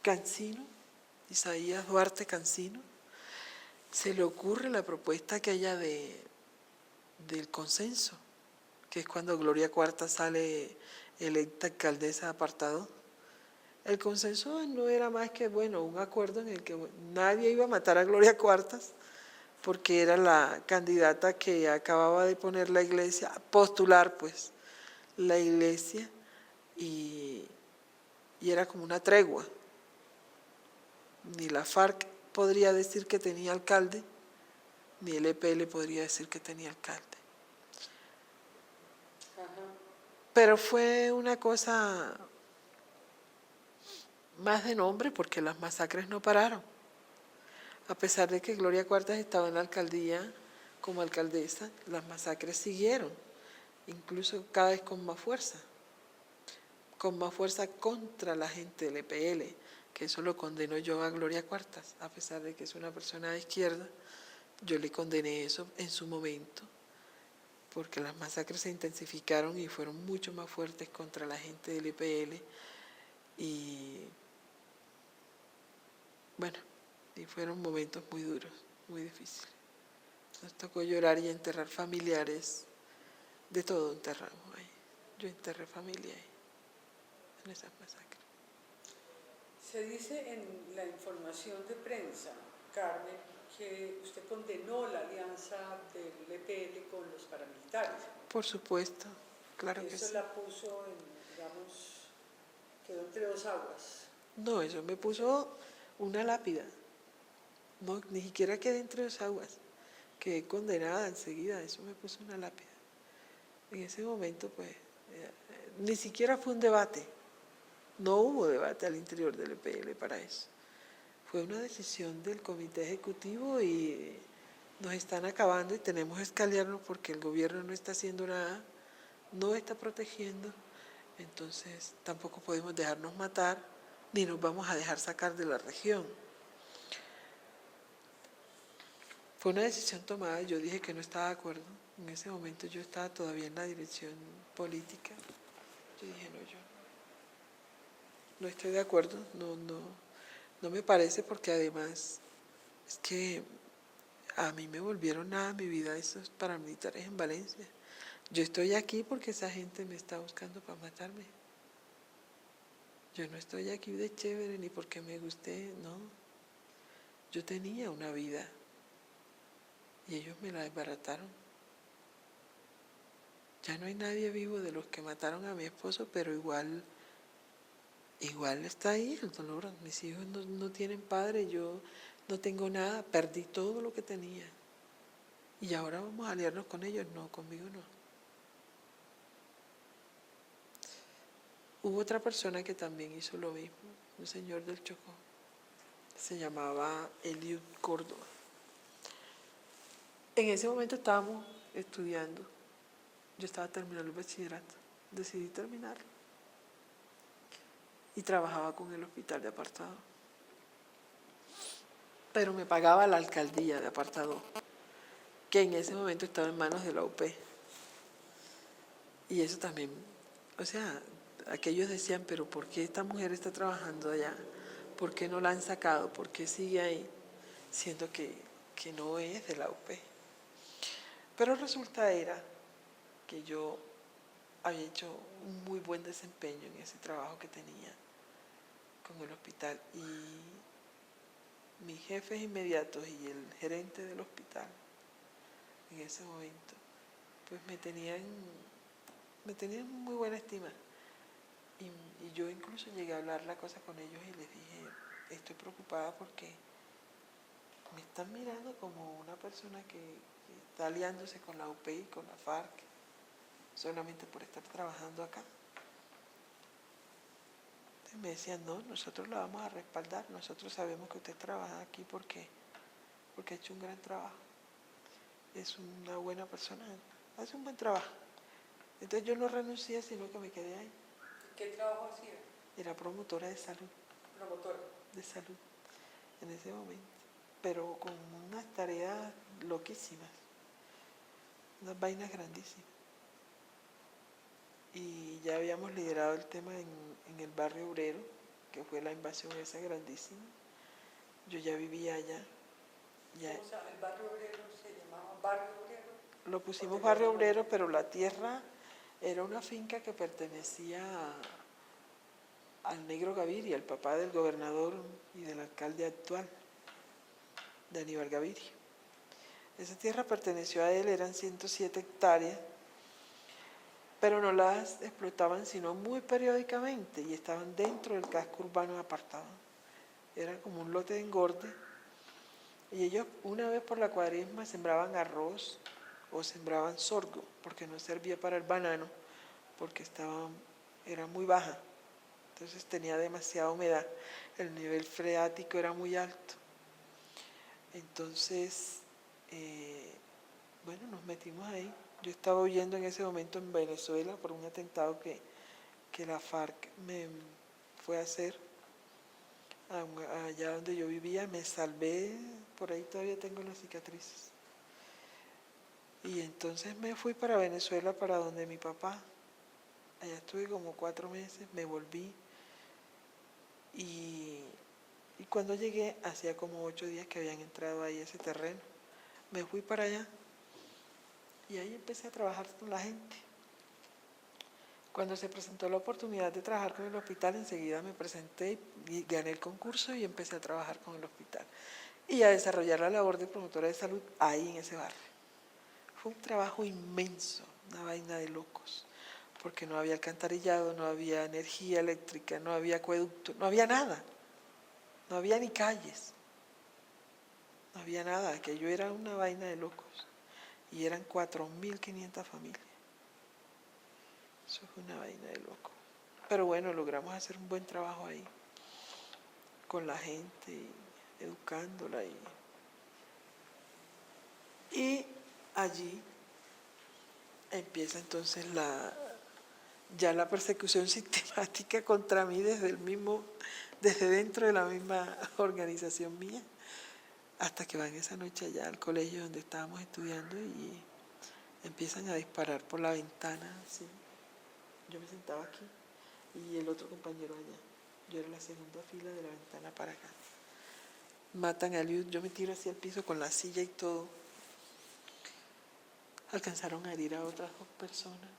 Cancino, Isaías Duarte Cancino, se le ocurre la propuesta aquella del consenso, que es cuando Gloria Cuarta sale electa alcaldesa de Apartado. El consenso no era más que, bueno, un acuerdo en el que nadie iba a matar a Gloria Cuartas, porque era la candidata que acababa de poner la iglesia, postular pues la iglesia, y era como una tregua. Ni la FARC podría decir que tenía alcalde, ni el EPL podría decir que tenía alcalde. Pero fue una cosa más de nombre porque las masacres no pararon. A pesar de que Gloria Cuartas estaba en la alcaldía como alcaldesa, las masacres siguieron, incluso cada vez con más fuerza contra la gente del EPL, que eso lo condenó yo a Gloria Cuartas, a pesar de que es una persona de izquierda, yo le condené eso en su momento, porque las masacres se intensificaron y fueron mucho más fuertes contra la gente del EPL, y bueno, y fueron momentos muy duros, muy difíciles. Nos tocó llorar y enterrar familiares, de todo enterramos ahí. Yo enterré familia ahí, en esas masacres. Se dice en la información de prensa, Carmen, que usted condenó la alianza del EPL con los paramilitares. Por supuesto, claro que Eso sí. la puso digamos, quedó entre dos aguas. No, eso me puso una lápida. No, ni siquiera quedé entre dos aguas. Quedé condenada enseguida, eso me puso una lápida. En ese momento, pues, ni siquiera fue un debate. No hubo debate al interior del EPL para eso. Fue una decisión del comité ejecutivo y nos están acabando y tenemos que escalarnos porque el gobierno no está haciendo nada, no está protegiendo, entonces tampoco podemos dejarnos matar ni nos vamos a dejar sacar de la región. Fue una decisión tomada, yo dije que no estaba de acuerdo, en ese momento yo estaba todavía en la dirección política, yo dije no, yo no estoy de acuerdo, no me parece porque además es que a mí me volvieron nada mi vida esos paramilitares en Valencia. Yo estoy aquí porque esa gente me está buscando para matarme. Yo no estoy aquí de chévere ni porque me guste, no. Yo tenía una vida y ellos me la desbarataron. Ya no hay nadie vivo de los que mataron a mi esposo, pero igual está ahí el dolor. Mis hijos no tienen padre, yo no tengo nada, perdí todo lo que tenía. Y ahora vamos a aliarnos con ellos, no, conmigo no. Hubo otra persona que también hizo lo mismo, un señor del Chocó, se llamaba Eliud Córdoba. En ese momento estábamos estudiando, yo estaba terminando el bachillerato, decidí terminarlo y trabajaba con el hospital de Apartado. Pero me pagaba la alcaldía de Apartado, que en ese momento estaba en manos de la UP. Y eso también, o sea, aquellos decían, pero ¿por qué esta mujer está trabajando allá? ¿Por qué no la han sacado? ¿Por qué sigue ahí? Siendo que no es de la UP. Pero resulta era que yo había hecho un muy buen desempeño en ese trabajo que tenía con el hospital y mis jefes inmediatos y el gerente del hospital en ese momento pues me tenían muy buena estima y yo incluso llegué a hablar la cosa con ellos y les dije, estoy preocupada porque me están mirando como una persona que está aliándose con la UP y con la FARC solamente por estar trabajando acá. Entonces me decían, no, nosotros la vamos a respaldar, nosotros sabemos que usted trabaja aquí porque ha hecho un gran trabajo, es una buena persona, hace un buen trabajo. Entonces yo no renuncié, sino que me quedé ahí. ¿Qué trabajo hacía? Era promotora de salud. Promotora. De salud, en ese momento, pero con unas tareas loquísimas. unas vainas grandísimas. Y ya habíamos liderado el tema en el barrio obrero, que fue la invasión esa grandísima. Yo ya vivía allá. Ya. ¿Cómo se llama? El barrio obrero se llamaba barrio obrero. Lo pusimos barrio obrero, pero la tierra era una finca que pertenecía al negro Gaviria, el papá del gobernador y del alcalde actual, de Aníbal Gaviria. Esa tierra perteneció a él, eran 107 hectáreas, pero no las explotaban sino muy periódicamente y estaban dentro del casco urbano apartado. Era como un lote de engorde y ellos una vez por la cuaresma sembraban arroz o sembraban sorgo porque no servía para el banano porque era muy baja, entonces tenía demasiada humedad, el nivel freático era muy alto. Entonces, bueno, nos metimos ahí. Yo estaba huyendo en ese momento en Venezuela por un atentado que la FARC me fue a hacer allá donde yo vivía. Me salvé, por ahí todavía tengo las cicatrices. Y entonces me fui para Venezuela, para donde mi papá. Allá estuve como 4 meses, me volví. Y cuando llegué, hacía como 8 días que habían entrado ahí a ese terreno. Me fui para allá y ahí empecé a trabajar con la gente. Cuando se presentó la oportunidad de trabajar con el hospital, enseguida me presenté y gané el concurso y empecé a trabajar con el hospital y a desarrollar la labor de promotora de salud ahí en ese barrio. Fue un trabajo inmenso, una vaina de locos, porque no había alcantarillado, no había energía eléctrica, no había acueducto, no había nada, no había ni calles, no había nada, aquello era una vaina de locos y eran 4.500 familias. Eso fue una vaina de loco. Pero bueno, logramos hacer un buen trabajo ahí, con la gente, educándola. Y allí empieza entonces ya la persecución sistemática contra mí desde dentro de la misma organización mía, hasta que van esa noche allá al colegio donde estábamos estudiando y empiezan a disparar por la ventana, así. Yo me sentaba aquí y el otro compañero allá. Yo era la segunda fila de la ventana para acá. Matan a Eliud, yo me tiro hacia el piso con la silla y todo. Alcanzaron a herir a otras 2 personas.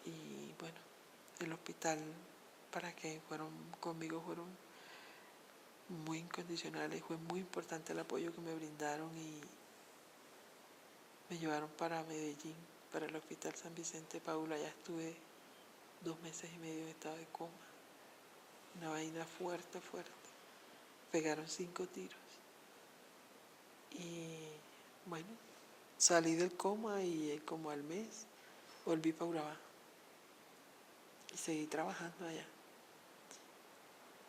Y bueno, el hospital, para que fueron conmigo, fueron muy incondicionales. Fue muy importante el apoyo que me brindaron y me llevaron para Medellín, para el Hospital San Vicente de Paula. Ya estuve 2 meses y medio en estado de coma. Una vaina fuerte, fuerte. Pegaron 5 tiros. Y bueno, salí del coma y como al mes volví para Urabá. Y seguí trabajando allá.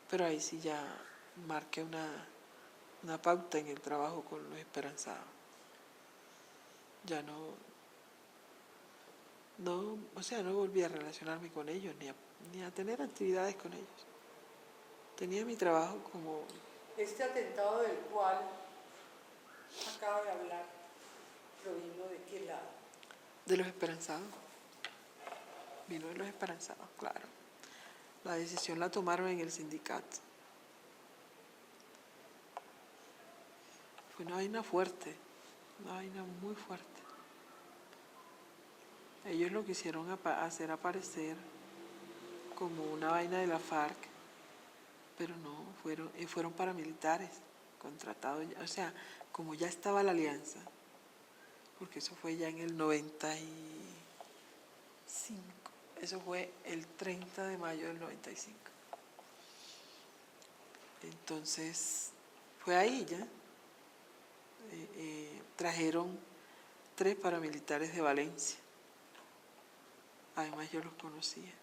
Pero ahí sí ya marqué una pauta en el trabajo con los esperanzados. Ya no volví a relacionarme con ellos, ni a tener actividades con ellos. Tenía mi trabajo como... Este atentado del cual acaba de hablar, ¿provino de qué lado? De los esperanzados. Vino de los esperanzados, claro. La decisión la tomaron en el sindicato. Fue una vaina fuerte, una vaina muy fuerte. Ellos lo quisieron hacer aparecer como una vaina de la FARC, pero no, fueron paramilitares contratados, o sea, como ya estaba la alianza, porque eso fue ya en el 95, eso fue el 30 de mayo del 95. Entonces, fue ahí ya, trajeron 3 paramilitares de Valencia, además yo los conocía.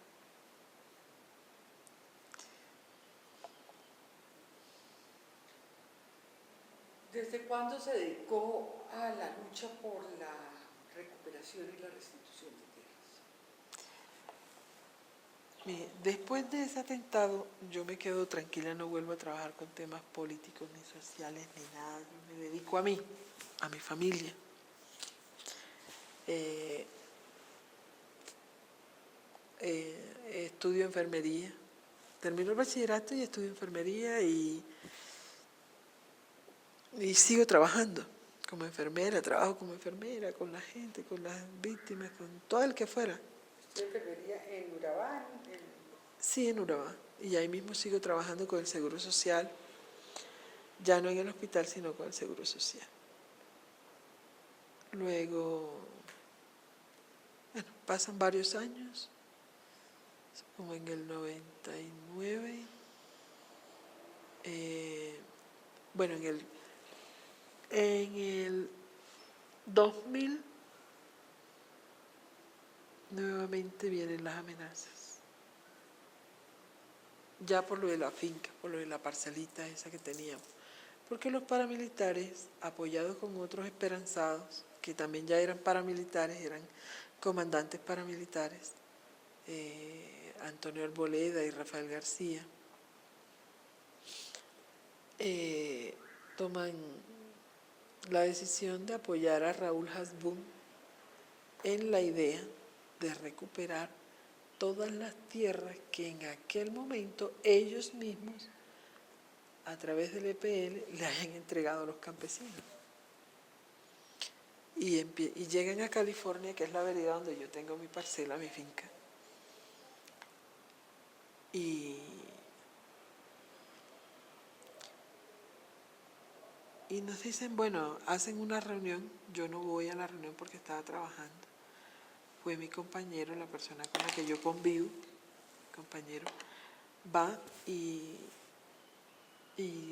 ¿Desde cuándo se dedicó a la lucha por la recuperación y la restitución de tierras? Después de ese atentado, yo me quedo tranquila, no vuelvo a trabajar con temas políticos, ni sociales, ni nada. Yo me dedico a mí, a mi familia. Estudio enfermería. Termino el bachillerato y estudio enfermería y sigo trabajando como enfermera, trabajo como enfermera, con la gente, con las víctimas, con todo el que fuera. ¿Usted enfermería en Urabá? Sí, en Urabá. Y ahí mismo sigo trabajando con el Seguro Social, ya no en el hospital, sino con el Seguro Social. Luego, bueno, pasan varios años, como en el 99, bueno, en el 2000 nuevamente vienen las amenazas. Ya por lo de la finca, por lo de la parcelita esa que teníamos. Porque los paramilitares, apoyados con otros esperanzados, que también ya eran paramilitares, eran comandantes paramilitares, Antonio Arboleda y Rafael García, toman la decisión de apoyar a Raúl Hasbún en la idea de recuperar todas las tierras que en aquel momento ellos mismos, a través del EPL, le hayan entregado a los campesinos. Y llegan a California, que es la vereda donde yo tengo mi parcela, mi finca. Y nos dicen, bueno, hacen una reunión. Yo no voy a la reunión porque estaba trabajando. Fue mi compañero, la persona con la que yo convivo, compañero, va y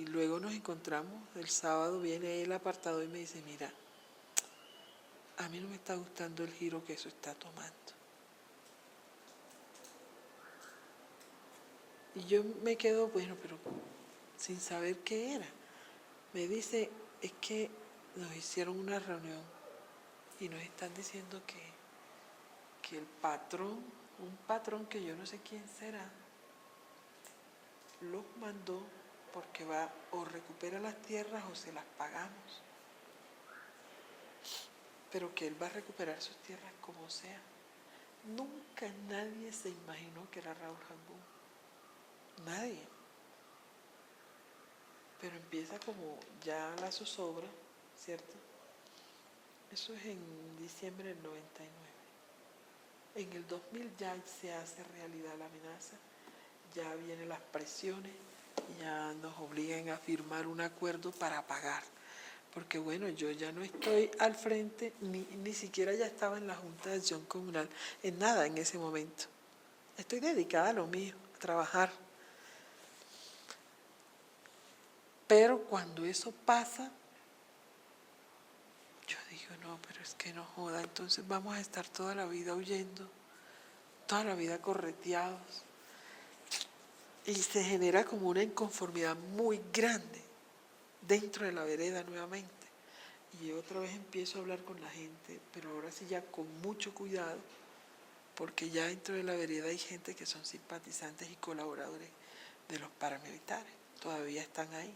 luego nos encontramos. El sábado viene él apartado y me dice, mira, a mí no me está gustando el giro que eso está tomando. Y yo me quedo, bueno, pero sin saber qué era. Me dice, es que nos hicieron una reunión y nos están diciendo que el patrón, un patrón que yo no sé quién será, los mandó porque va o recupera las tierras o se las pagamos. Pero que él va a recuperar sus tierras como sea. Nunca nadie se imaginó que era Raúl Hasbún. Nadie. Pero empieza como ya la zozobra, ¿cierto? Eso es en diciembre del 99. En el 2000 ya se hace realidad la amenaza, ya vienen las presiones, ya nos obligan a firmar un acuerdo para pagar. Porque bueno, yo ya no estoy al frente, ni siquiera ya estaba en la Junta de Acción Comunal, en nada en ese momento. Estoy dedicada a lo mío, a trabajar. Pero cuando eso pasa, yo digo, no, pero es que no joda, entonces vamos a estar toda la vida huyendo, toda la vida correteados. Y se genera como una inconformidad muy grande dentro de la vereda nuevamente. Y otra vez empiezo a hablar con la gente, pero ahora sí ya con mucho cuidado, porque ya dentro de la vereda hay gente que son simpatizantes y colaboradores de los paramilitares. Todavía están ahí.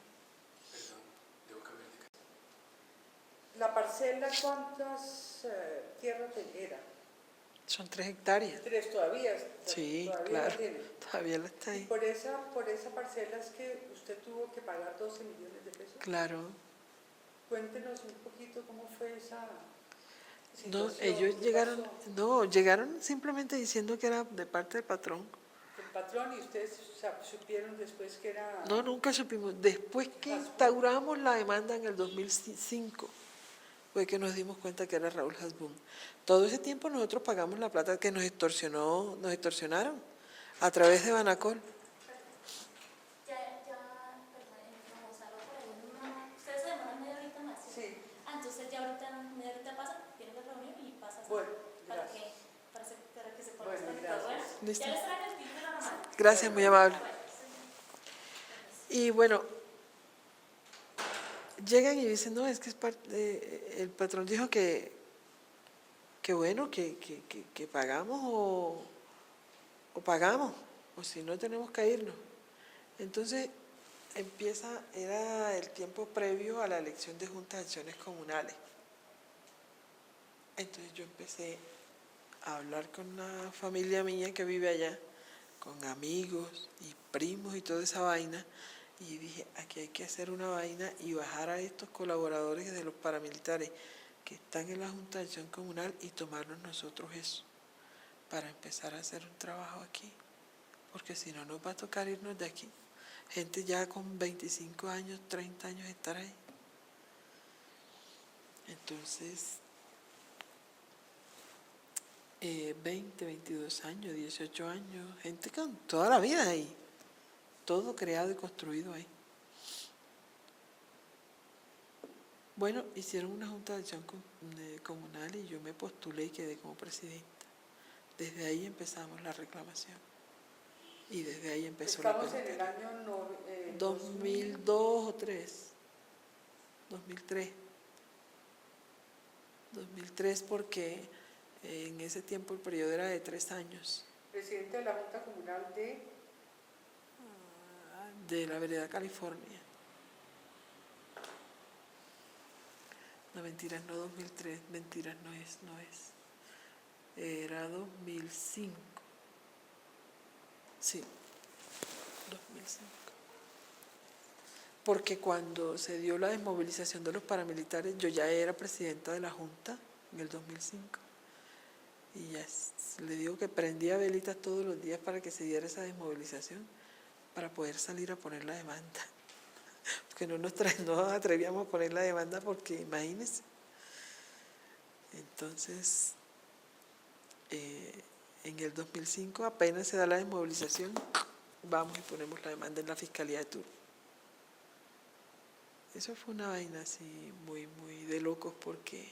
¿La parcela cuántas tierras era? Son 3 hectáreas. 3 todavía. Sí, todavía claro. la tiene. Todavía la está Y ahí. por esa parcela es que usted tuvo que pagar 12 millones de pesos. Claro. Cuéntenos un poquito cómo fue esa No, situación. ellos ¿Qué llegaron, pasó? no, llegaron simplemente diciendo que era de parte del patrón. El patrón, y ustedes supieron después que era... No, nunca supimos. Después que instauramos la demanda en el 2005, fue que nos dimos cuenta que era Raúl Hasbún. Todo ese tiempo nosotros pagamos la plata que nos extorsionaron a través de Banacol. Ustedes se demoran media horita más. Sí. Entonces ya media horita pasa, tienes la reunión y pasas. Bueno, para gracias. que se conozcan. Bueno, gracias. Listo. Ya les traen el título de la mamá. Gracias, muy amable. Y bueno, llegan y dicen, no, es que es parte, el patrón dijo que bueno, que pagamos o pagamos. o si no tenemos que irnos. Entonces era el tiempo previo a la elección de juntas de acciones comunales. Entonces yo empecé a hablar con una familia mía que vive allá, con amigos y primos y toda esa vaina, y dije, aquí hay que hacer una vaina y bajar a estos colaboradores de los paramilitares que están en la Junta de Acción Comunal y tomarnos nosotros eso, para empezar a hacer un trabajo aquí, porque si no nos va a tocar irnos de aquí. Gente ya con 25 años, 30 años estar ahí. Entonces, 20, 22 años, 18 años, gente con toda la vida ahí, todo creado y construido ahí. Bueno, hicieron una junta de acción comunal y yo me postulé y quedé como presidenta. Desde ahí empezamos la reclamación y desde ahí empezó la pelota. Estamos en el año 2002 o 3, 2003. 2003 porque en ese tiempo el periodo era de 3 años. Presidente de la Junta Comunal de la Vereda California. No, mentiras, no 2003, mentiras, no es. Era 2005. Sí, 2005. Porque cuando se dio la desmovilización de los paramilitares, yo ya era presidenta de la Junta en el 2005. Y ya le digo que prendía velitas todos los días para que se diera esa desmovilización, para poder salir a poner la demanda. Porque no nos atrevíamos a poner la demanda porque, imagínense. Entonces, en el 2005 apenas se da la desmovilización, vamos y ponemos la demanda en la Fiscalía de Turno. Eso fue una vaina así muy, muy de locos porque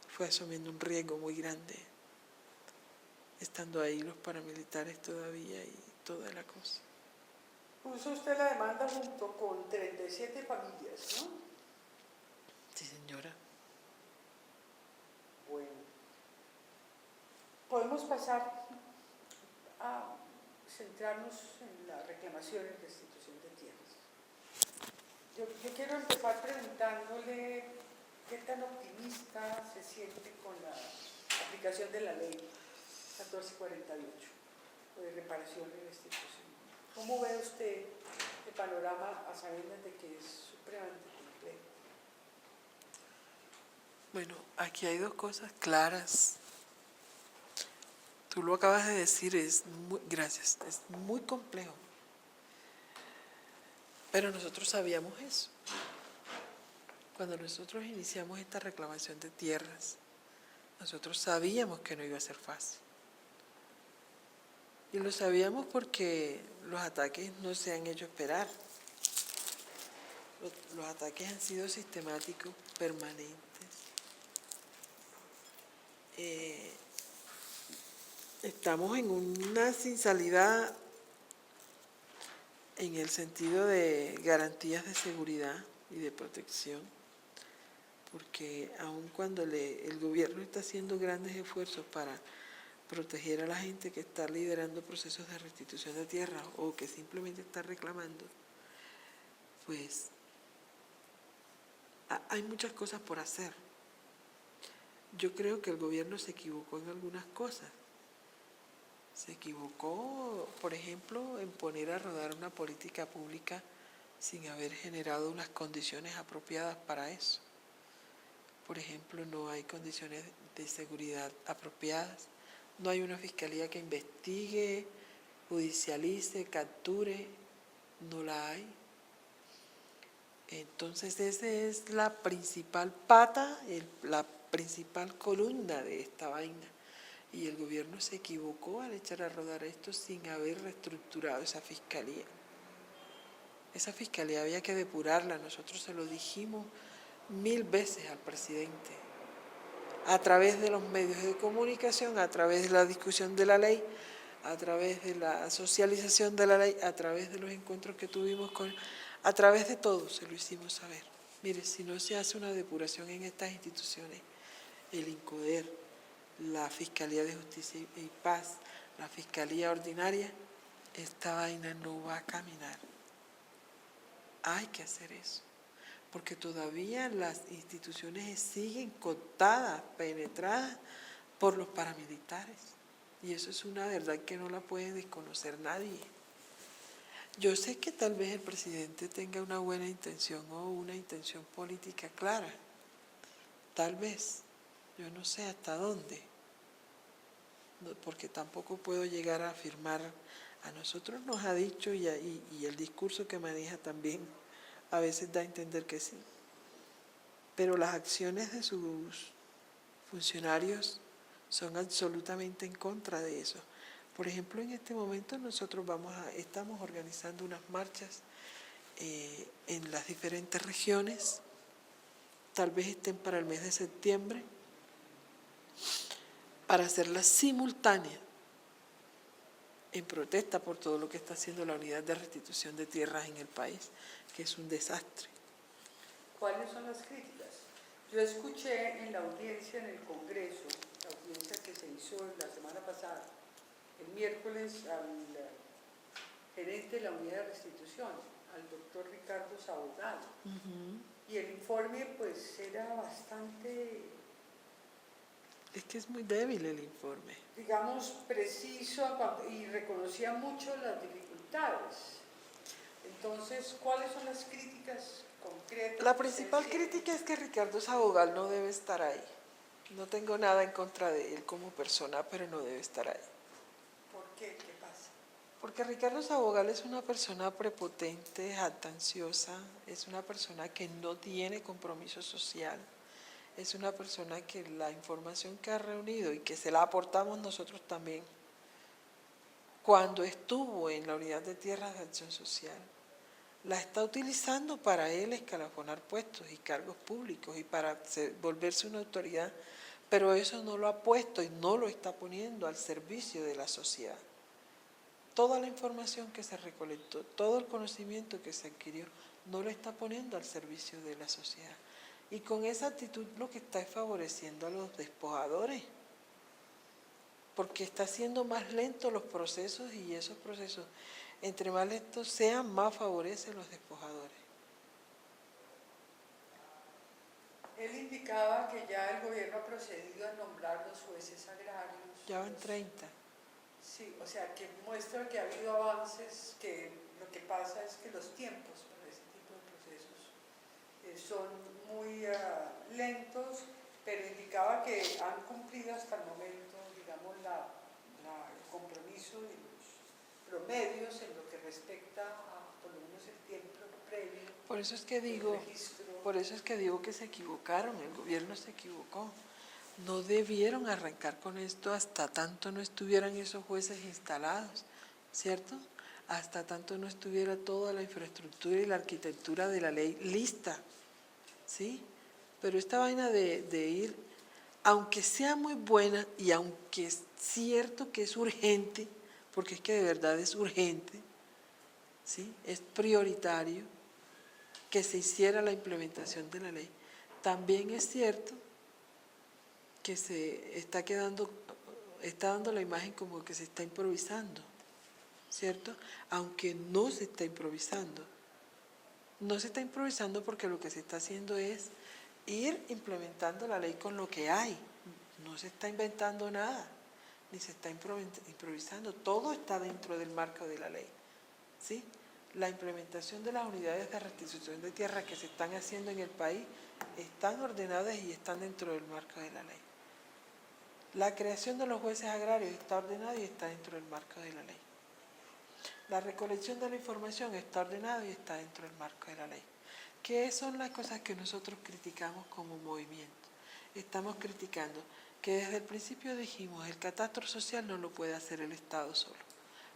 fue asumiendo un riesgo muy grande, estando ahí los paramilitares todavía y toda la cosa. puso usted la demanda junto con 37 familias, ¿no? Sí, señora. Bueno, podemos pasar a centrarnos en la reclamación y restitución de tierras. Yo quiero empezar preguntándole qué tan optimista se siente con la aplicación de la ley 1448 de reparación y restitución. ¿Cómo ve usted el panorama a sabiendas de que es supremamente complejo? Bueno, aquí hay dos cosas claras. Tú lo acabas de decir, gracias, es muy complejo. Pero nosotros sabíamos eso. Cuando nosotros iniciamos esta reclamación de tierras, nosotros sabíamos que no iba a ser fácil. Y lo sabíamos porque los ataques no se han hecho esperar. Los ataques han sido sistemáticos, permanentes. Estamos en una sin salida en el sentido de garantías de seguridad y de protección, porque aun cuando el gobierno está haciendo grandes esfuerzos para proteger a la gente que está liderando procesos de restitución de tierra o que simplemente está reclamando, pues hay muchas cosas por hacer. Yo creo que el gobierno se equivocó en algunas cosas. Se equivocó, por ejemplo, en poner a rodar una política pública sin haber generado unas condiciones apropiadas para eso. Por ejemplo, no hay condiciones de seguridad apropiadas, no hay una fiscalía que investigue, judicialice, capture, no la hay. Entonces esa es la principal pata, la principal columna de esta vaina. Y el gobierno se equivocó al echar a rodar esto sin haber reestructurado esa fiscalía. Esa fiscalía había que depurarla, nosotros se lo dijimos 1000 veces al presidente, a través de los medios de comunicación, a través de la discusión de la ley, a través de la socialización de la ley, a través de los encuentros que tuvimos con él, a través de todo se lo hicimos saber. Mire, si no se hace una depuración en estas instituciones, el INCODER, la Fiscalía de Justicia y Paz, la Fiscalía Ordinaria, esta vaina no va a caminar. Hay que hacer eso, porque todavía las instituciones siguen cooptadas, penetradas por los paramilitares. Y eso es una verdad que no la puede desconocer nadie. Yo sé que tal vez el presidente tenga una buena intención o una intención política clara. Tal vez. Yo no sé hasta dónde. Porque tampoco puedo llegar a afirmar. A nosotros nos ha dicho y el discurso que maneja también a veces da a entender que sí. Pero las acciones de sus funcionarios son absolutamente en contra de eso. Por ejemplo, en este momento nosotros estamos organizando unas marchas en las diferentes regiones, tal vez estén para el mes de septiembre, para hacerlas simultáneas, en protesta por todo lo que está haciendo la Unidad de Restitución de Tierras en el país, que es un desastre. ¿Cuáles son las críticas? Yo escuché en la audiencia en el Congreso, la audiencia que se hizo la semana pasada, el miércoles, al gerente de la Unidad de Restitución, al doctor Ricardo Sabogal. Y el informe pues era bastante, Es que es muy débil el informe. digamos, preciso y reconocía mucho las dificultades. Entonces, ¿cuáles son las críticas concretas? La principal crítica es que Ricardo Sabogal no debe estar ahí. No tengo nada en contra de él como persona, pero no debe estar ahí. ¿Por qué? ¿Qué pasa? Porque Ricardo Sabogal es una persona prepotente, jactanciosa, es una persona que no tiene compromiso social, es una persona que la información que ha reunido y que se la aportamos nosotros también, cuando estuvo en la Unidad de Tierras de Acción Social, la está utilizando para él escalafonar puestos y cargos públicos y para volverse una autoridad, pero eso no lo ha puesto y no lo está poniendo al servicio de la sociedad. Toda la información que se recolectó, todo el conocimiento que se adquirió, no lo está poniendo al servicio de la sociedad. Y con esa actitud lo que está es favoreciendo a los despojadores, porque está haciendo más lentos los procesos y esos procesos, entre más lentos sean, más favorecen los despojadores. Él indicaba que ya el gobierno ha procedido a nombrar los jueces agrarios. Ya van 30. Sí, o sea, que muestra que ha habido avances, que lo que pasa es que los tiempos para ese tipo de procesos son muy lentos, pero indicaba que han cumplido hasta el momento, digamos, el compromiso y los promedios en lo que respecta a, por lo menos, el tiempo previo. Por eso es que digo, que se equivocaron, el gobierno se equivocó. No debieron arrancar con esto hasta tanto no estuvieran esos jueces instalados, ¿cierto? Hasta tanto no estuviera toda la infraestructura y la arquitectura de la ley lista, ¿sí? Pero esta vaina de ir, aunque sea muy buena y aunque es cierto que es urgente, porque es que de verdad es urgente, ¿sí? Es prioritario que se hiciera la implementación de la ley. También es cierto que se está dando la imagen como que se está improvisando, ¿cierto? Aunque no se está improvisando. No se está improvisando porque lo que se está haciendo es ir implementando la ley con lo que hay. No se está inventando nada, ni se está improvisando. Todo está dentro del marco de la ley, ¿sí? La implementación de las unidades de restitución de tierra que se están haciendo en el país están ordenadas y están dentro del marco de la ley. La creación de los jueces agrarios está ordenada y está dentro del marco de la ley. La recolección de la información está ordenada y está dentro del marco de la ley. ¿Qué son las cosas que nosotros criticamos como movimiento? Estamos criticando que desde el principio dijimos el catastro social no lo puede hacer el Estado solo,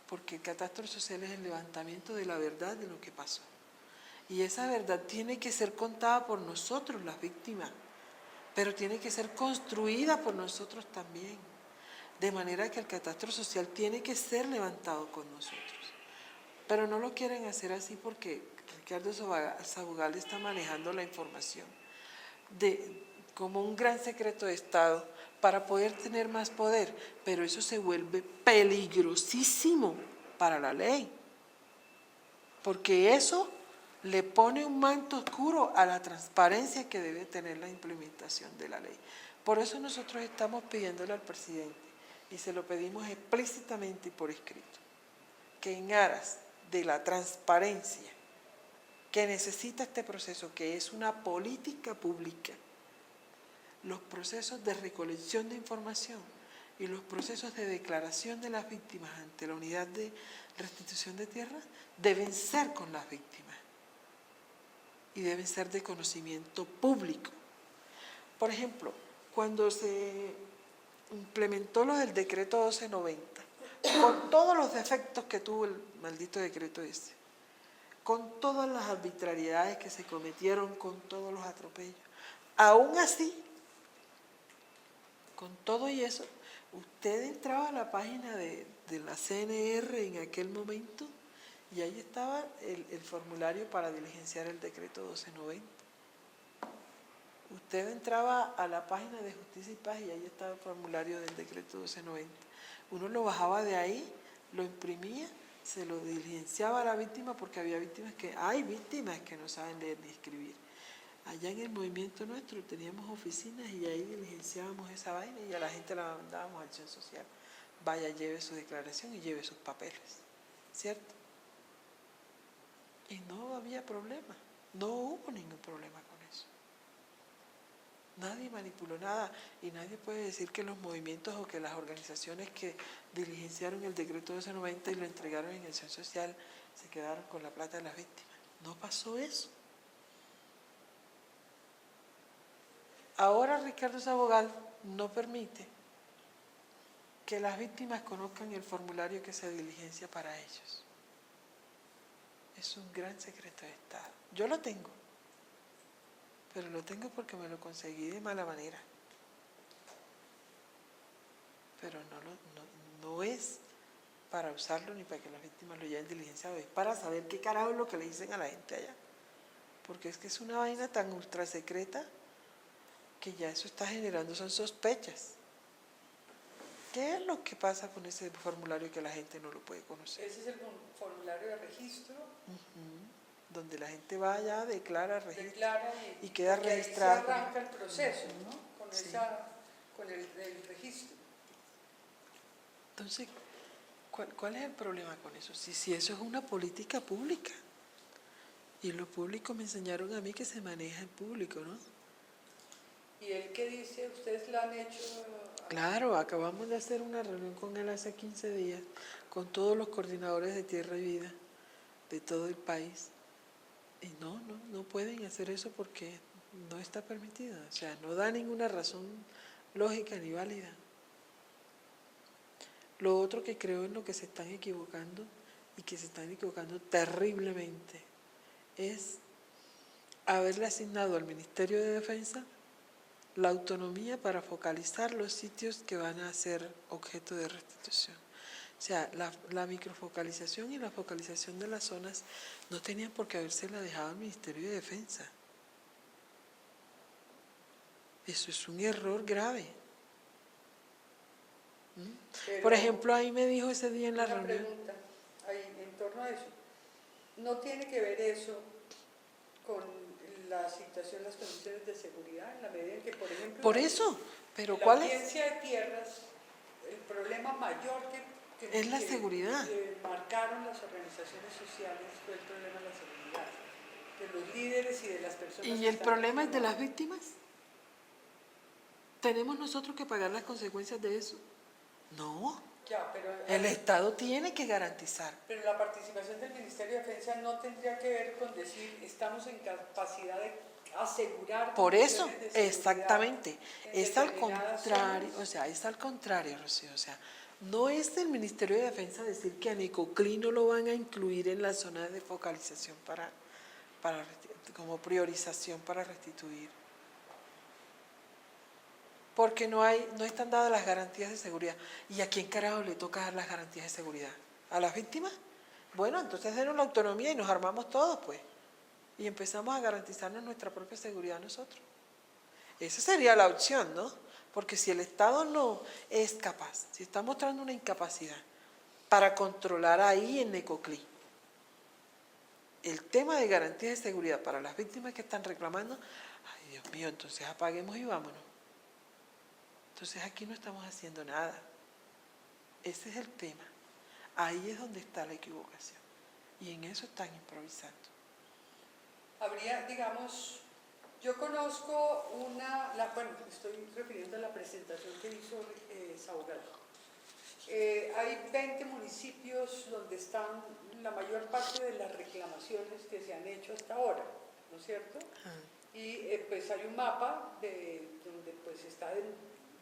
porque el catastro social es el levantamiento de la verdad de lo que pasó. Y esa verdad tiene que ser contada por nosotros, las víctimas, pero tiene que ser construida por nosotros también, de manera que el catastro social tiene que ser levantado con nosotros. Pero no lo quieren hacer así porque Ricardo Sabogal está manejando la información como un gran secreto de Estado para poder tener más poder, pero eso se vuelve peligrosísimo para la ley, porque eso le pone un manto oscuro a la transparencia que debe tener la implementación de la ley. Por eso nosotros estamos pidiéndole al presidente, y se lo pedimos explícitamente y por escrito, que en aras de la transparencia que necesita este proceso, que es una política pública, los procesos de recolección de información y los procesos de declaración de las víctimas ante la unidad de restitución de tierras deben ser con las víctimas y deben ser de conocimiento público. Por ejemplo, cuando se implementó lo del decreto 1290, con todos los defectos que tuvo el maldito decreto ese, con todas las arbitrariedades que se cometieron, con todos los atropellos, aún así, con todo y eso, usted entraba a la página de la CNR en aquel momento y ahí estaba el formulario para diligenciar el decreto 1290. Usted entraba a la página de Justicia y Paz y ahí estaba el formulario del decreto 1290. Uno lo bajaba de ahí, lo imprimía, se lo diligenciaba a la víctima, porque hay víctimas que no saben leer ni escribir. Allá en el movimiento nuestro teníamos oficinas y ahí diligenciábamos esa vaina y a la gente la mandábamos a acción social. Vaya, lleve su declaración y lleve sus papeles, ¿cierto? Y no había problema, no hubo ningún problema con eso. Nadie manipuló nada y nadie puede decir que los movimientos o que las organizaciones que diligenciaron el decreto 1290 y lo entregaron en acción social se quedaron con la plata de las víctimas. No pasó eso. Ahora Ricardo Sabogal no permite que las víctimas conozcan el formulario que se diligencia para ellos. Es un gran secreto de Estado. Yo lo tengo, pero lo tengo porque me lo conseguí de mala manera. Pero no es para usarlo ni para que las víctimas lo lleven diligenciado, es para saber qué carajo es lo que le dicen a la gente allá. Porque es que es una vaina tan ultra secreta que ya eso está generando, son sospechas. ¿Qué es lo que pasa con ese formulario que la gente no lo puede conocer? Ese es el formulario de registro. Donde la gente va allá, declara, registra Declara y queda porque registrado. ahí se arranca el proceso, ¿no? Sí. Con el registro. Entonces, ¿cuál es el problema con eso? Si eso es una política pública. Y lo público me enseñaron a mí que se maneja en público, ¿no? ¿Y él qué dice? ¿Ustedes lo han hecho? Claro, acabamos de hacer una reunión con él hace 15 días, con todos los coordinadores de Tierra y Vida de todo el país. Y no pueden hacer eso porque no está permitido. O sea, no da ninguna razón lógica ni válida. Lo otro que creo en lo que se están equivocando, y que se están equivocando terriblemente, es haberle asignado al Ministerio de Defensa la autonomía para focalizar los sitios que van a ser objeto de restitución. O sea, la microfocalización y la focalización de las zonas no tenían por qué habérsela dejado al Ministerio de Defensa. Eso es un error grave. Por ejemplo, ahí me dijo ese día en la reunión. Una pregunta ahí, en torno a eso. ¿No tiene que ver eso con la situación, las condiciones de seguridad, en la medida en que, por ejemplo, Por eso, pero en la ¿cuál es? audiencia de tierras, el problema mayor Es la seguridad. que marcaron las organizaciones sociales fue el problema de la seguridad, de los líderes y de las personas. ¿Y que el están problema es de activas. las víctimas? ¿Tenemos nosotros que pagar las consecuencias de eso? No. Ya, pero, El Estado tiene que garantizar. pero la participación del Ministerio de Defensa no tendría que ver con decir estamos en capacidad de asegurar. Por eso, condiciones de seguridad exactamente, en es al determinadas contrario, zonas. o sea, es al contrario, Rocío, o sea, no es del Ministerio de Defensa decir que a Necoclí no lo van a incluir en la zona de focalización como priorización para restituir. Porque no están dadas las garantías de seguridad. ¿Y a quién carajo le toca dar las garantías de seguridad? ¿A las víctimas? Bueno, entonces denos la autonomía y nos armamos todos, pues. Y empezamos a garantizarnos nuestra propia seguridad nosotros. Esa sería la opción, ¿no? Porque si el Estado no es capaz, si está mostrando una incapacidad para controlar ahí en Necoclí el tema de garantías de seguridad para las víctimas que están reclamando, ay Dios mío, entonces apaguemos y vámonos. Entonces aquí no estamos haciendo nada. Ese es el tema. Ahí es donde está la equivocación. Y en eso están improvisando. Habría, digamos, yo conozco bueno, estoy refiriendo a la presentación que hizo Saugado. Hay 20 municipios donde están la mayor parte de las reclamaciones que se han hecho hasta ahora, ¿no es cierto? Y pues hay un mapa donde pues están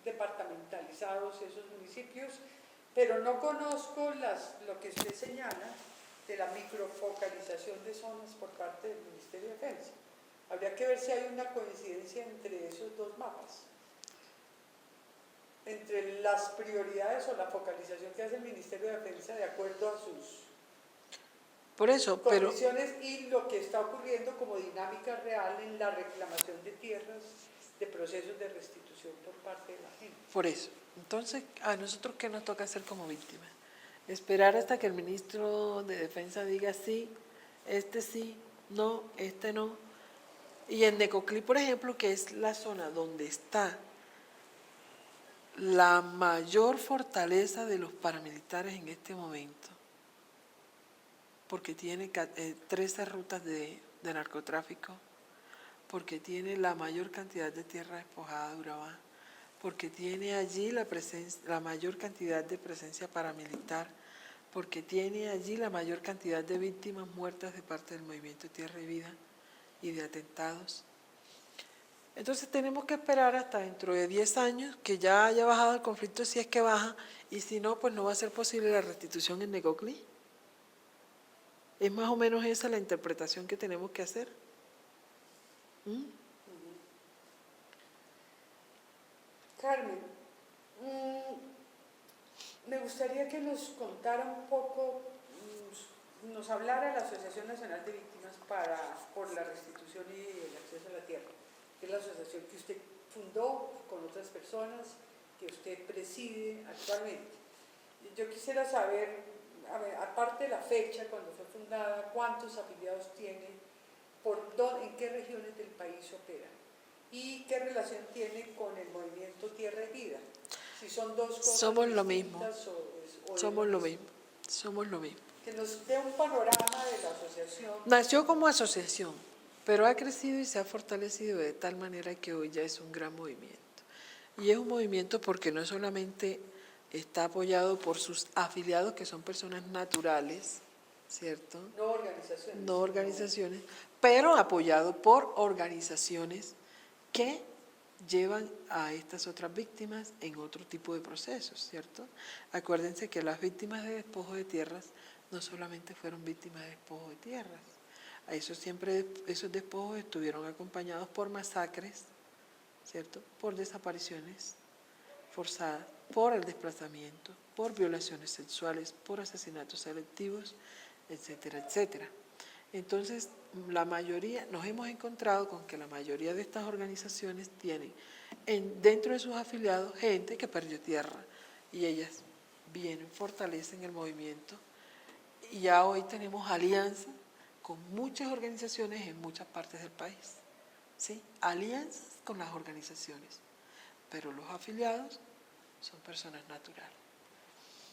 departamentalizados esos municipios, pero no conozco lo que usted señala de la microfocalización de zonas por parte del Ministerio de Defensa. Habría que ver si hay una coincidencia entre esos dos mapas, entre las prioridades o la focalización que hace el Ministerio de Defensa de acuerdo a sus Por eso, condiciones y lo que está ocurriendo como dinámica real en la reclamación de tierras, de procesos de restitución por parte de la gente. por eso. Entonces, ¿a nosotros qué nos toca hacer como víctimas? Esperar hasta que el ministro de Defensa diga sí, no, este no. Y en Necoclí, por ejemplo, que es la zona donde está la mayor fortaleza de los paramilitares en este momento, porque tiene 13 rutas de narcotráfico, porque tiene la mayor cantidad de tierra despojada de Urabá, porque tiene allí la mayor cantidad de presencia paramilitar, porque tiene allí la mayor cantidad de víctimas muertas de parte del Movimiento Tierra y Vida y de atentados. Entonces tenemos que esperar hasta dentro de 10 años que ya haya bajado el conflicto, si es que baja, y si no, pues no va a ser posible la restitución en Necoclí. Es más o menos esa la interpretación que tenemos que hacer. Carmen, me gustaría que nos contara un poco, nos hablara de la Asociación Nacional de Víctimas por la Restitución y el Acceso a la Tierra, que es la asociación que usted fundó con otras personas, que usted preside actualmente. Yo quisiera saber, aparte de la fecha cuando fue fundada, cuántos afiliados tiene, en qué regiones del país opera y qué relación tiene con el movimiento Tierra y Vida. Si son dos cosas Somos lo distintas mismo. o Somos lo mismo. Somos lo mismo. Que nos dé un panorama de la asociación. Nació como asociación, pero ha crecido y se ha fortalecido de tal manera que hoy ya es un gran movimiento. Y es un movimiento porque no solamente está apoyado por sus afiliados, que son personas naturales, ¿cierto? No organizaciones. No organizaciones, pero apoyado por organizaciones que llevan a estas otras víctimas en otro tipo de procesos, ¿cierto? Acuérdense que las víctimas de despojo de tierras no solamente fueron víctimas de despojo de tierras, esos despojos estuvieron acompañados por masacres, ¿cierto? Por desapariciones forzadas, por el desplazamiento, por violaciones sexuales, por asesinatos selectivos, etcétera, etcétera. Entonces, la mayoría, nos hemos encontrado con que la mayoría de estas organizaciones tienen dentro de sus afiliados gente que perdió tierra y ellas vienen, fortalecen el movimiento y ya hoy tenemos alianzas con muchas organizaciones en muchas partes del país, ¿sí? Alianzas con las organizaciones, pero los afiliados son personas naturales.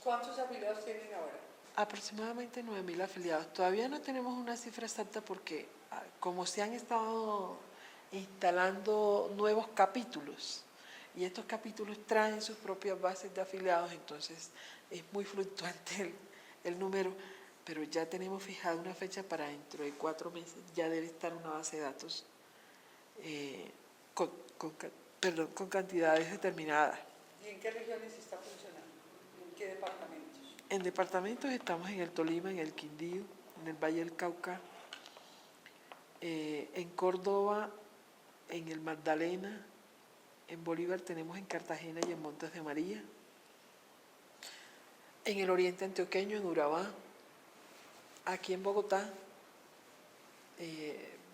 ¿Cuántos afiliados tienen ahora? Aproximadamente 9.000 afiliados. Todavía no tenemos una cifra exacta porque como se han estado instalando nuevos capítulos y estos capítulos traen sus propias bases de afiliados, entonces es muy fluctuante el número, pero ya tenemos fijada una fecha para dentro de 4 meses, ya debe estar una base de datos con cantidades determinadas. ¿Y en qué regiones está funcionando? ¿En qué departamentos? En departamentos estamos en el Tolima, en el Quindío, en el Valle del Cauca, en Córdoba, en el Magdalena, en Bolívar tenemos en Cartagena y en Montes de María, en el oriente antioqueño, en Urabá, aquí en Bogotá,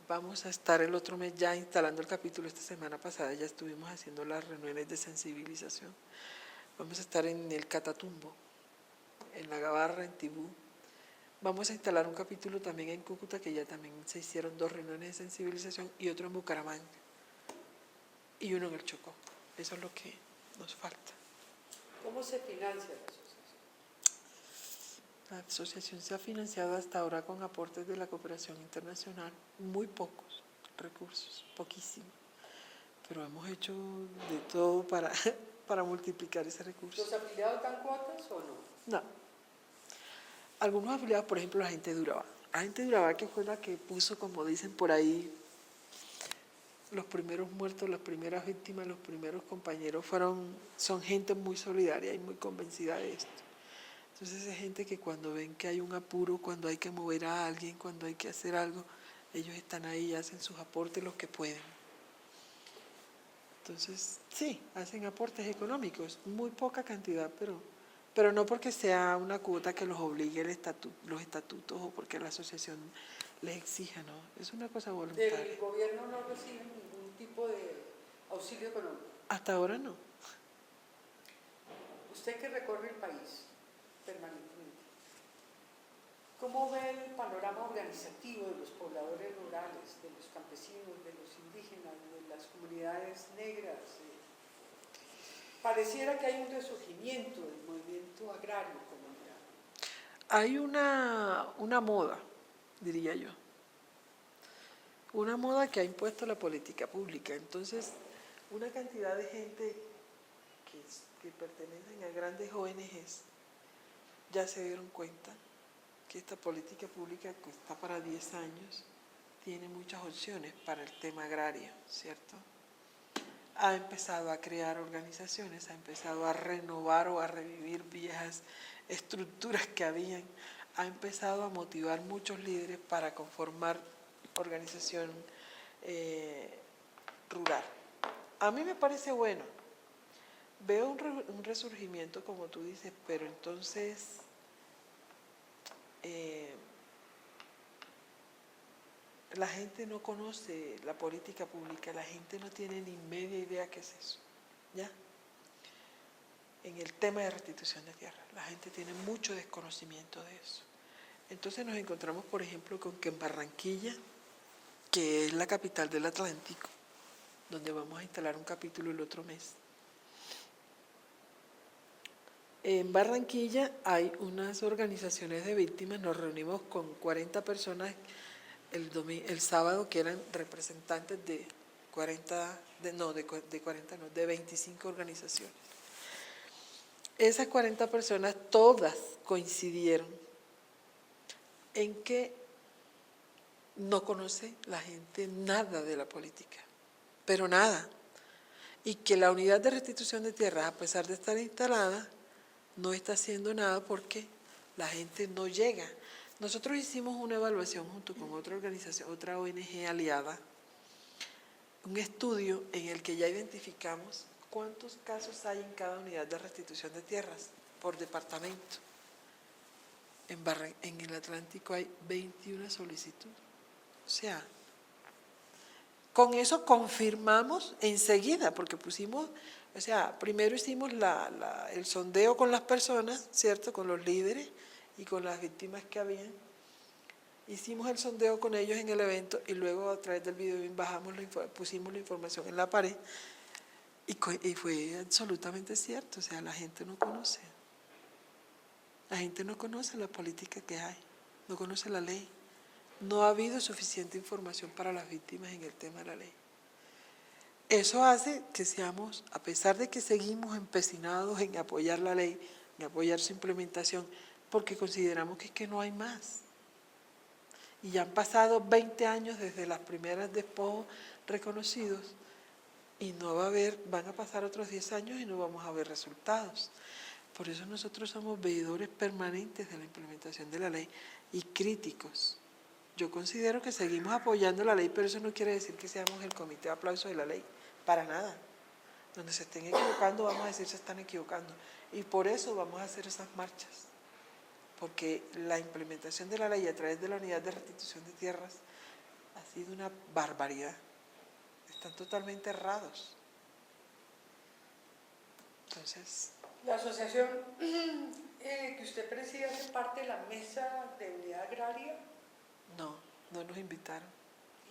vamos a estar el otro mes ya instalando el capítulo. Esta semana pasada ya estuvimos haciendo las reuniones de sensibilización. Vamos a estar en el Catatumbo, en La Gabarra, en Tibú. Vamos a instalar un capítulo también en Cúcuta, que ya también se hicieron 2 reuniones de sensibilización, y otro en Bucaramanga, y uno en el Chocó. Eso es lo que nos falta. ¿Cómo se financia la asociación? La asociación se ha financiado hasta ahora con aportes de la cooperación internacional, muy pocos recursos, poquísimos, pero hemos hecho de todo para multiplicar ese recurso. ¿Los afiliados dan cuotas o no? No. Algunos afiliados, por ejemplo, la gente de Urabá. La gente de Urabá, que fue la que puso, como dicen por ahí, los primeros muertos, las primeras víctimas, los primeros compañeros, son gente muy solidaria y muy convencida de esto. Entonces es gente que cuando ven que hay un apuro, cuando hay que mover a alguien, cuando hay que hacer algo, ellos están ahí y hacen sus aportes los que pueden. Entonces, sí, hacen aportes económicos, muy poca cantidad, pero no porque sea una cuota que los obligue los estatutos o porque la asociación les exija, ¿no? Es una cosa voluntaria. ¿Del gobierno no reciben ningún tipo de auxilio económico? Hasta ahora no. Usted que recorre el país permanentemente, ¿cómo ve el panorama organizativo de los pobladores rurales, de los campesinos, de los indígenas, de las comunidades negras? Pareciera que hay un resurgimiento del movimiento agrario colombiano. Hay una moda, diría yo. Una moda que ha impuesto la política pública. Entonces, una cantidad de gente que pertenecen a grandes ONGs ya se dieron cuenta que esta política pública, que está para 10 años, tiene muchas opciones para el tema agrario, ¿cierto? Ha empezado a crear organizaciones, ha empezado a renovar o a revivir viejas estructuras que habían, ha empezado a motivar muchos líderes para conformar organización rural. A mí me parece bueno. Veo un resurgimiento, como tú dices, pero entonces la gente no conoce la política pública, la gente no tiene ni media idea qué es eso, ¿ya? En el tema de restitución de tierra, la gente tiene mucho desconocimiento de eso. Entonces nos encontramos, por ejemplo, con que en Barranquilla, que es la capital del Atlántico, donde vamos a instalar un capítulo el otro mes, en Barranquilla hay unas organizaciones de víctimas, nos reunimos con 40 personas el sábado, que eran representantes de 25 organizaciones. Esas 40 personas todas coincidieron en que no conoce la gente nada de la política, pero nada. Y que la unidad de restitución de tierras, a pesar de estar instalada, no está haciendo nada porque la gente no llega. Nosotros hicimos una evaluación junto con otra organización, otra ONG aliada, un estudio en el que ya identificamos cuántos casos hay en cada unidad de restitución de tierras por departamento. En el Atlántico hay 21 solicitudes. O sea, con eso confirmamos enseguida, porque pusimos, o sea, primero hicimos el sondeo con las personas, ¿cierto? Con los líderes y con las víctimas que habían. Hicimos el sondeo con ellos en el evento y luego a través del video pusimos la información en la pared y fue absolutamente cierto. O sea, la gente no conoce. La gente no conoce la política que hay, no conoce la ley. No ha habido suficiente información para las víctimas en el tema de la ley. Eso hace que seamos, a pesar de que seguimos empecinados en apoyar la ley, en apoyar su implementación, porque consideramos que es que no hay más. Y ya han pasado 20 años desde las primeras despojos reconocidos y van a pasar otros 10 años y no vamos a ver resultados. Por eso nosotros somos veedores permanentes de la implementación de la ley y críticos. Yo considero que seguimos apoyando la ley, pero eso no quiere decir que seamos el comité de aplauso de la ley, para nada. Donde se estén equivocando, vamos a decir se están equivocando. Y por eso vamos a hacer esas marchas. Porque la implementación de la ley a través de la unidad de restitución de tierras ha sido una barbaridad. Están totalmente errados. Entonces, La asociación que usted preside hace parte de la Mesa de Unidad Agraria. no nos invitaron.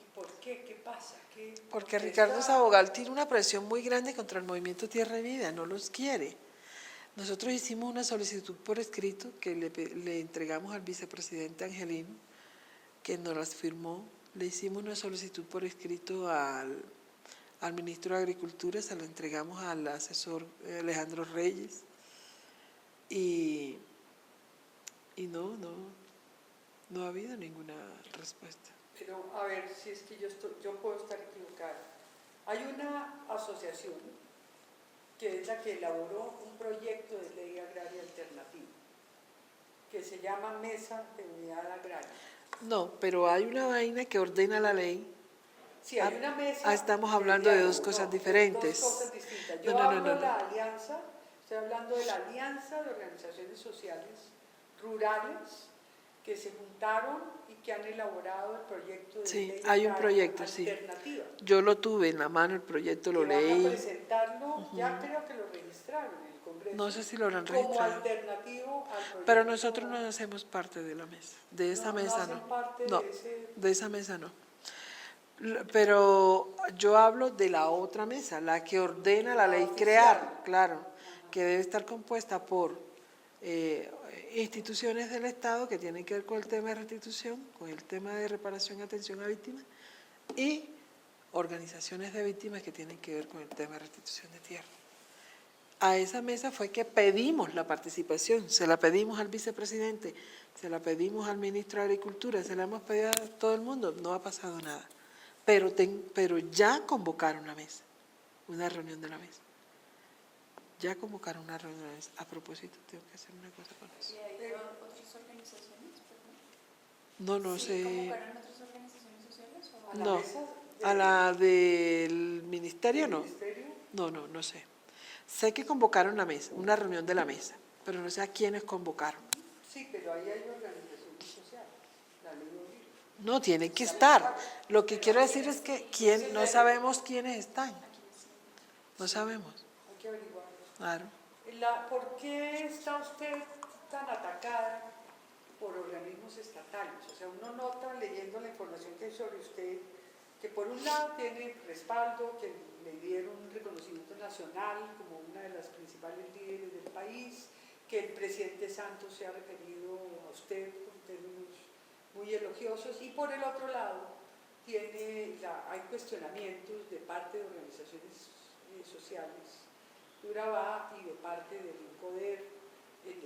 ¿Y por qué? ¿Qué pasa? Porque ¿Por qué Ricardo está- Sabogal tiene una presión muy grande contra el movimiento Tierra y Vida, no los quiere. Nosotros hicimos una solicitud por escrito que le entregamos al vicepresidente Angelino, que nos las firmó. Le hicimos una solicitud por escrito al ministro de Agricultura, se la entregamos al asesor Alejandro Reyes y no ha habido ninguna respuesta. Pero a ver si es que yo puedo estar equivocada. Hay una asociación que es la que elaboró un proyecto de ley agraria alternativa, que se llama Mesa de Unidad Agraria. No, pero hay una vaina que ordena la ley. Sí, hay una mesa. Estamos de hablando de diálogo, dos cosas no, diferentes. Dos cosas distintas. No, Yo no, no, hablo no, de la no. alianza, estoy hablando de la alianza de organizaciones sociales rurales que se juntaron y que han elaborado el proyecto de Sí, ley hay un agraria proyecto, sí. alternativa. Yo lo tuve en la mano, el proyecto lo Que van a leí. presentarlo, ya creo que lo registraron en el Congreso. No sé si lo habrán como registrado. alternativo al proyecto. Pero nosotros no hacemos parte de la mesa. De esa No mesa hacen no. parte No, de ese. de esa mesa no. Pero yo hablo de la otra mesa, la que ordena la ley oficial. crear, claro, que debe estar compuesta por instituciones del Estado que tienen que ver con el tema de restitución, con el tema de reparación y atención a víctimas, y organizaciones de víctimas que tienen que ver con el tema de restitución de tierra. A esa mesa fue que pedimos la participación, se la pedimos al vicepresidente, se la pedimos al ministro de Agricultura, se la hemos pedido a todo el mundo, no ha pasado nada. Pero ya convocaron la mesa, una reunión de la mesa. Ya convocaron una reunión de la mesa. A propósito, tengo que hacer una cosa con eso. ¿Y hay otras organizaciones? No ¿Sí sé. convocaron otras organizaciones sociales? ¿O A la No, mesa a la del ministerio del no. ministerio. No sé. Sé que convocaron la mesa, una reunión de la mesa, pero no sé a quiénes convocaron. Sí, pero ahí hay organizaciones sociales. La ley obliga. No, tienen que estar. Lo que quiero decir es que no sabemos quiénes están. No sabemos. Hay que averiguarlo. Claro. ¿Por qué está usted tan atacada por organismos estatales? O sea, uno nota leyendo la información que hay sobre usted que por un lado tiene respaldo, que le dieron un reconocimiento nacional como una de las principales líderes del país, que el presidente Santos se ha referido a usted con términos muy elogiosos, y por el otro lado hay cuestionamientos de parte de organizaciones sociales de Urabá y de parte del INCODER,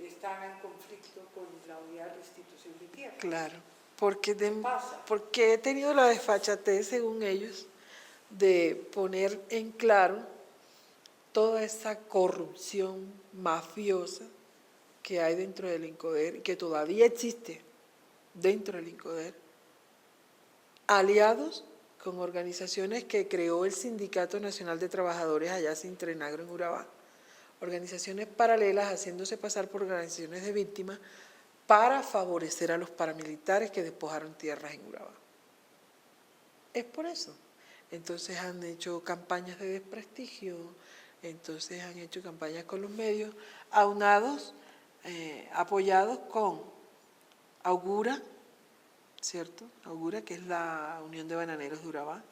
están en conflicto con la unidad de restitución de tierra. Claro, porque pasa? he tenido la desfachatez, según ellos, de poner en claro toda esa corrupción mafiosa que hay dentro del INCODER y que todavía existe dentro del INCODER, aliados con organizaciones que creó el Sindicato Nacional de Trabajadores allá sin Trenagro en Urabá, organizaciones paralelas haciéndose pasar por organizaciones de víctimas para favorecer a los paramilitares que despojaron tierras en Urabá. Es por eso. Entonces han hecho campañas de desprestigio, entonces han hecho campañas con los medios, aunados, apoyados con Augura, ¿cierto? Augura, que es la Unión de Bananeros de Urabá,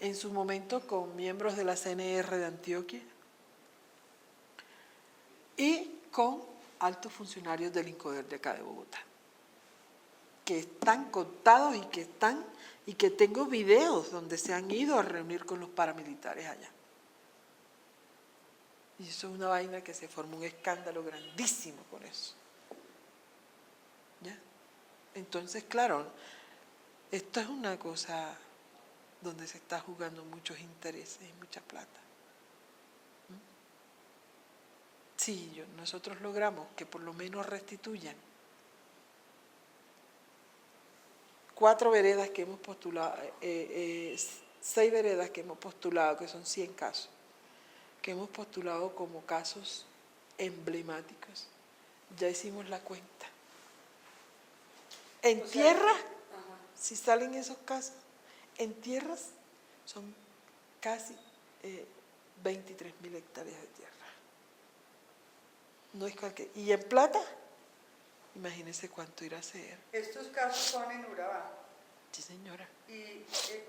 en su momento con miembros de la CNR de Antioquia y con altos funcionarios del INCODER de acá de Bogotá, que están contados y que tengo videos donde se han ido a reunir con los paramilitares allá. Y eso es una vaina que se formó un escándalo grandísimo con eso. ¿Ya? Entonces, claro, esto es una cosa donde se está jugando muchos intereses y mucha plata. Sí, nosotros logramos que por lo menos restituyan 4 veredas que hemos postulado, 6 veredas que hemos postulado, que son 100 casos, que hemos postulado como casos emblemáticos. Ya hicimos la cuenta. En tierra, si salen esos casos, En tierras son casi 23.000 hectáreas de tierra. No es cualquier. Y en plata, imagínense cuánto irá a ser. Estos casos son en Urabá. Sí, señora. ¿Y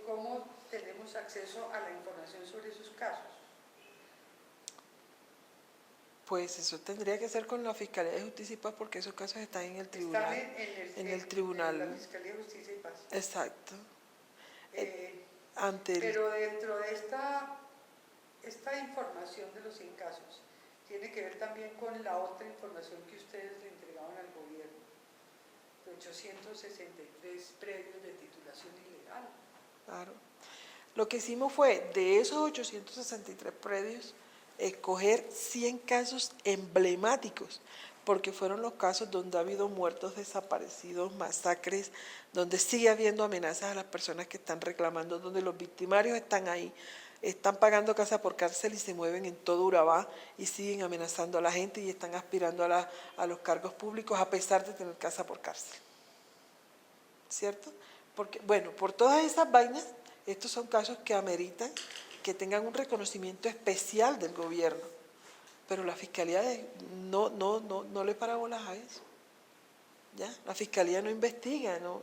cómo tenemos acceso a la información sobre esos casos? Pues eso tendría que ser con la Fiscalía de Justicia y Paz, porque esos casos están en el tribunal. Están en el tribunal. en la Fiscalía de Justicia y Paz. Exacto. Eh, Ante el, pero dentro de esta información de los 100 casos, tiene que ver también con la otra información que ustedes le entregaban al gobierno, de 863 predios de titulación ilegal. claro. Lo que hicimos fue, de esos 863 predios, escoger 100 casos emblemáticos, porque fueron los casos donde ha habido muertos, desaparecidos, masacres, donde sigue habiendo amenazas a las personas que están reclamando, donde los victimarios están ahí, están pagando casa por cárcel y se mueven en todo Urabá y siguen amenazando a la gente y están aspirando a los cargos públicos a pesar de tener casa por cárcel. ¿Cierto? Porque, bueno, por todas esas vainas, estos son casos que ameritan que tengan un reconocimiento especial del gobierno, pero la Fiscalía no le para bolas a eso. ¿Ya? La Fiscalía no investiga, no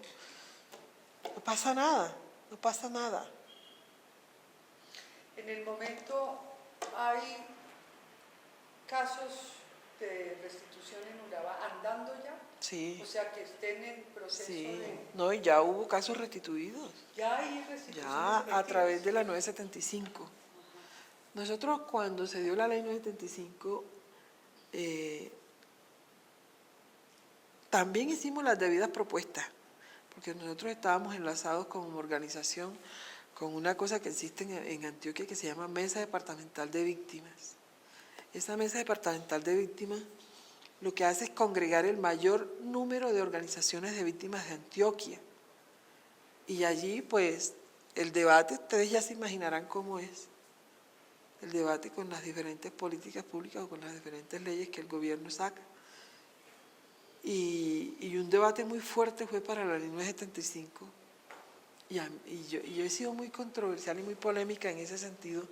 pasa nada, no pasa nada. En el momento hay casos de restitución en Urabá andando ya, Sí, o sea que estén en proceso sí. de... No, y ya hubo casos restituidos, Ya hay restituciones ya a efectivas. través de la 975. Nosotros cuando se dio la ley 975, también hicimos las debidas propuestas, porque nosotros estábamos enlazados como organización con una cosa que existe en Antioquia que se llama Mesa Departamental de Víctimas. Esa Mesa Departamental de Víctimas lo que hace es congregar el mayor número de organizaciones de víctimas de Antioquia. Y allí, pues, el debate, ustedes ya se imaginarán cómo es, el debate con las diferentes políticas públicas o con las diferentes leyes que el gobierno saca. Y un debate muy fuerte fue para la ley 975. Y yo he sido muy controversial y muy polémica en ese sentido,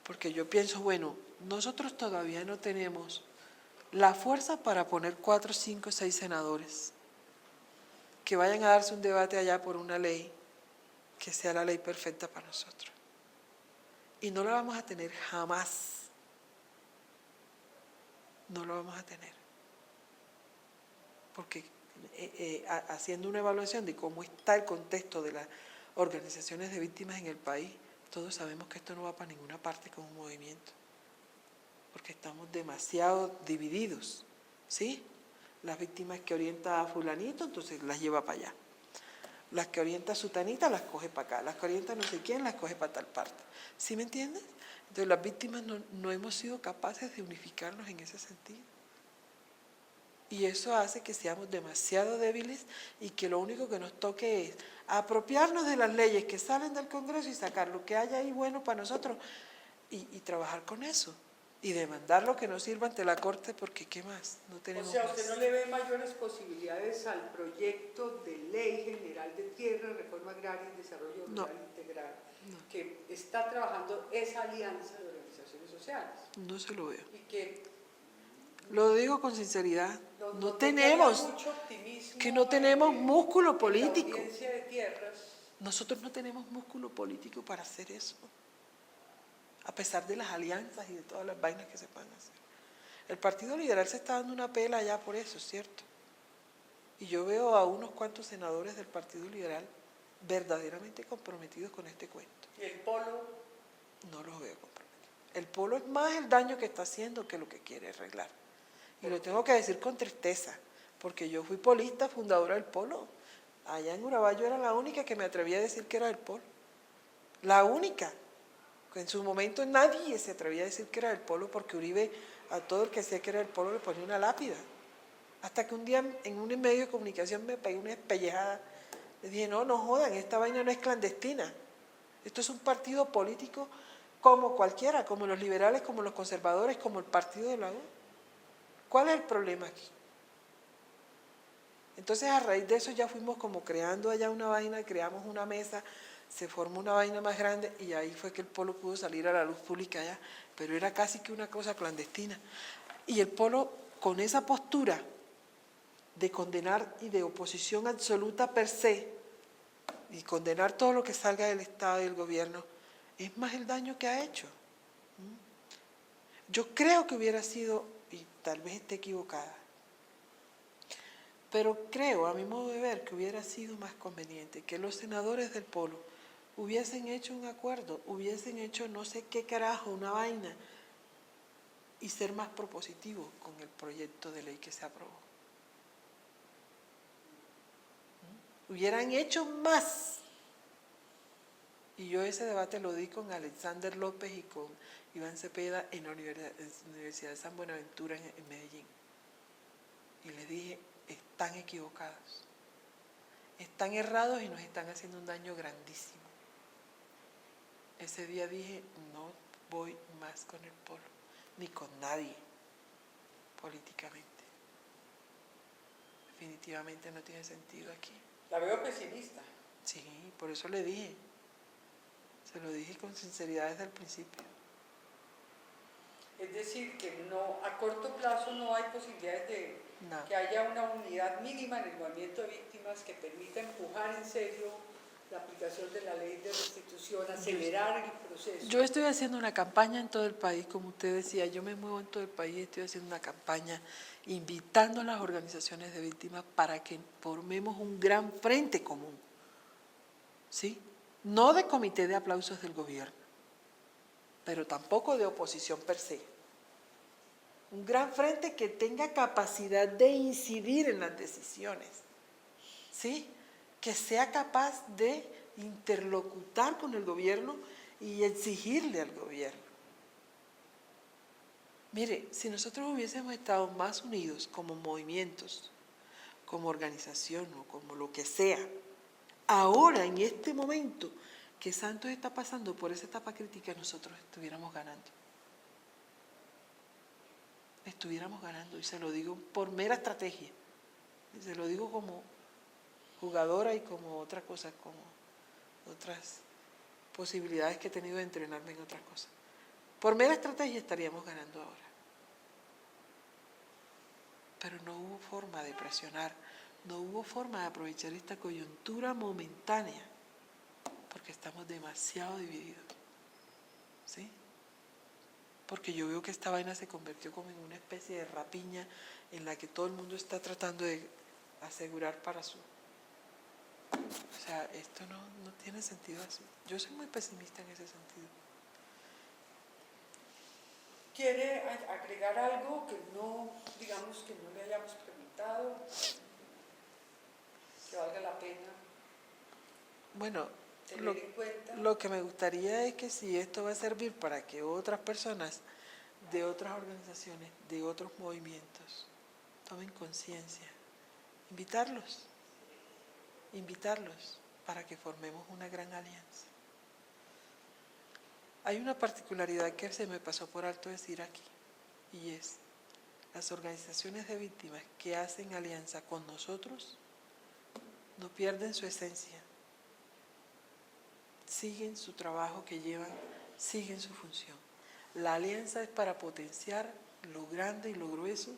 porque yo pienso, bueno, nosotros todavía no tenemos la fuerza para poner 4, 5, 6 senadores que vayan a darse un debate allá por una ley que sea la ley perfecta para nosotros. Y no la vamos a tener jamás. No lo vamos a tener. Porque haciendo una evaluación de cómo está el contexto de las organizaciones de víctimas en el país, todos sabemos que esto no va para ninguna parte con un movimiento, porque estamos demasiado divididos, ¿sí? Las víctimas que orienta a fulanito, entonces las lleva para allá. Las que orienta a sutanita, las coge para acá. Las que orienta a no sé quién, las coge para tal parte. ¿Sí me entiendes? Entonces las víctimas no hemos sido capaces de unificarnos en ese sentido. Y eso hace que seamos demasiado débiles y que lo único que nos toque es apropiarnos de las leyes que salen del Congreso y sacar lo que haya ahí bueno para nosotros y trabajar con eso. Y demandar lo que nos sirva ante la Corte, porque ¿qué más? No tenemos O sea, ¿usted más. no le ve mayores posibilidades al proyecto de ley general de tierra, reforma agraria y desarrollo rural integral que está trabajando esa alianza de organizaciones sociales? No se lo veo. Y que Lo digo con sinceridad. No donde tenemos, haya mucho optimismo que no tenemos músculo en político. la audiencia de tierras. Nosotros no tenemos músculo político para hacer eso, a pesar de las alianzas y de todas las vainas que se puedan hacer. El Partido Liberal se está dando una pela ya por eso, ¿cierto? Y yo veo a unos cuantos senadores del Partido Liberal verdaderamente comprometidos con este cuento. ¿Y el polo? No los veo comprometidos. El polo es más el daño que está haciendo que lo que quiere arreglar. Y lo tengo que decir con tristeza, porque yo fui polista, fundadora del polo. Allá en Urabá yo era la única que me atrevía a decir que era del polo. La única. En su momento nadie se atrevía a decir que era del polo, porque Uribe a todo el que decía que era del polo le ponía una lápida. Hasta que un día en un medio de comunicación me pegué una espellejada. Le dije, no jodan, esta vaina no es clandestina. Esto es un partido político como cualquiera, como los liberales, como los conservadores, como el partido de la U. ¿Cuál es el problema aquí? Entonces a raíz de eso ya fuimos como creando allá una vaina, creamos una mesa se formó una vaina más grande y ahí fue que el Polo pudo salir a la luz pública ya, pero era casi que una cosa clandestina. Y el Polo, con esa postura de condenar y de oposición absoluta per se, y condenar todo lo que salga del Estado y del gobierno, es más el daño que ha hecho. Yo creo que hubiera sido, y tal vez esté equivocada, pero creo, a mi modo de ver, que hubiera sido más conveniente que los senadores del Polo hubiesen hecho un acuerdo, hubiesen hecho no sé qué carajo, una vaina, y ser más propositivos con el proyecto de ley que se aprobó. Hubieran hecho más. Y yo ese debate lo di con Alexander López y con Iván Cepeda en la Universidad de San Buenaventura en Medellín. Y les dije, están equivocados, están errados y nos están haciendo un daño grandísimo. Ese día dije, no voy más con el Polo, ni con nadie, políticamente. Definitivamente no tiene sentido aquí. La veo pesimista. Sí, por eso le dije. Se lo dije con sinceridad desde el principio. Es decir, que no, a corto plazo no hay posibilidades de No. que haya una unidad mínima en el movimiento de víctimas que permita empujar en serio la aplicación de la ley de restitución, acelerar el proceso. Yo estoy haciendo una campaña en todo el país, como usted decía, yo me muevo en todo el país, estoy haciendo una campaña invitando a las organizaciones de víctimas para que formemos un gran frente común, ¿sí? No de comité de aplausos del gobierno, pero tampoco de oposición per se. Un gran frente que tenga capacidad de incidir en las decisiones, ¿sí? Que sea capaz de interlocutar con el gobierno y exigirle al gobierno. Mire, si nosotros hubiésemos estado más unidos como movimientos, como organización o como lo que sea, ahora en este momento que Santos está pasando por esa etapa crítica, nosotros estuviéramos ganando. Estuviéramos ganando, y se lo digo por mera estrategia, y se lo digo como jugadora y como otra cosa, como otras posibilidades que he tenido de entrenarme en otras cosas. Por mera estrategia estaríamos ganando ahora. Pero no hubo forma de presionar, no hubo forma de aprovechar esta coyuntura momentánea, porque estamos demasiado divididos, ¿sí? Porque yo veo que esta vaina se convirtió como en una especie de rapiña en la que todo el mundo está tratando de asegurar para su... O sea, esto no tiene sentido así. Yo soy muy pesimista en ese sentido. ¿Quiere agregar algo que no, digamos, que no le hayamos preguntado, que valga la pena Bueno, tener en cuenta? lo que me gustaría es que si esto va a servir para que otras personas de otras organizaciones, de otros movimientos, tomen conciencia, invitarlos para que formemos una gran alianza. Hay una particularidad que se me pasó por alto decir aquí, y es, las organizaciones de víctimas que hacen alianza con nosotros no pierden su esencia, siguen su trabajo que llevan, siguen su función. La alianza es para potenciar lo grande y lo grueso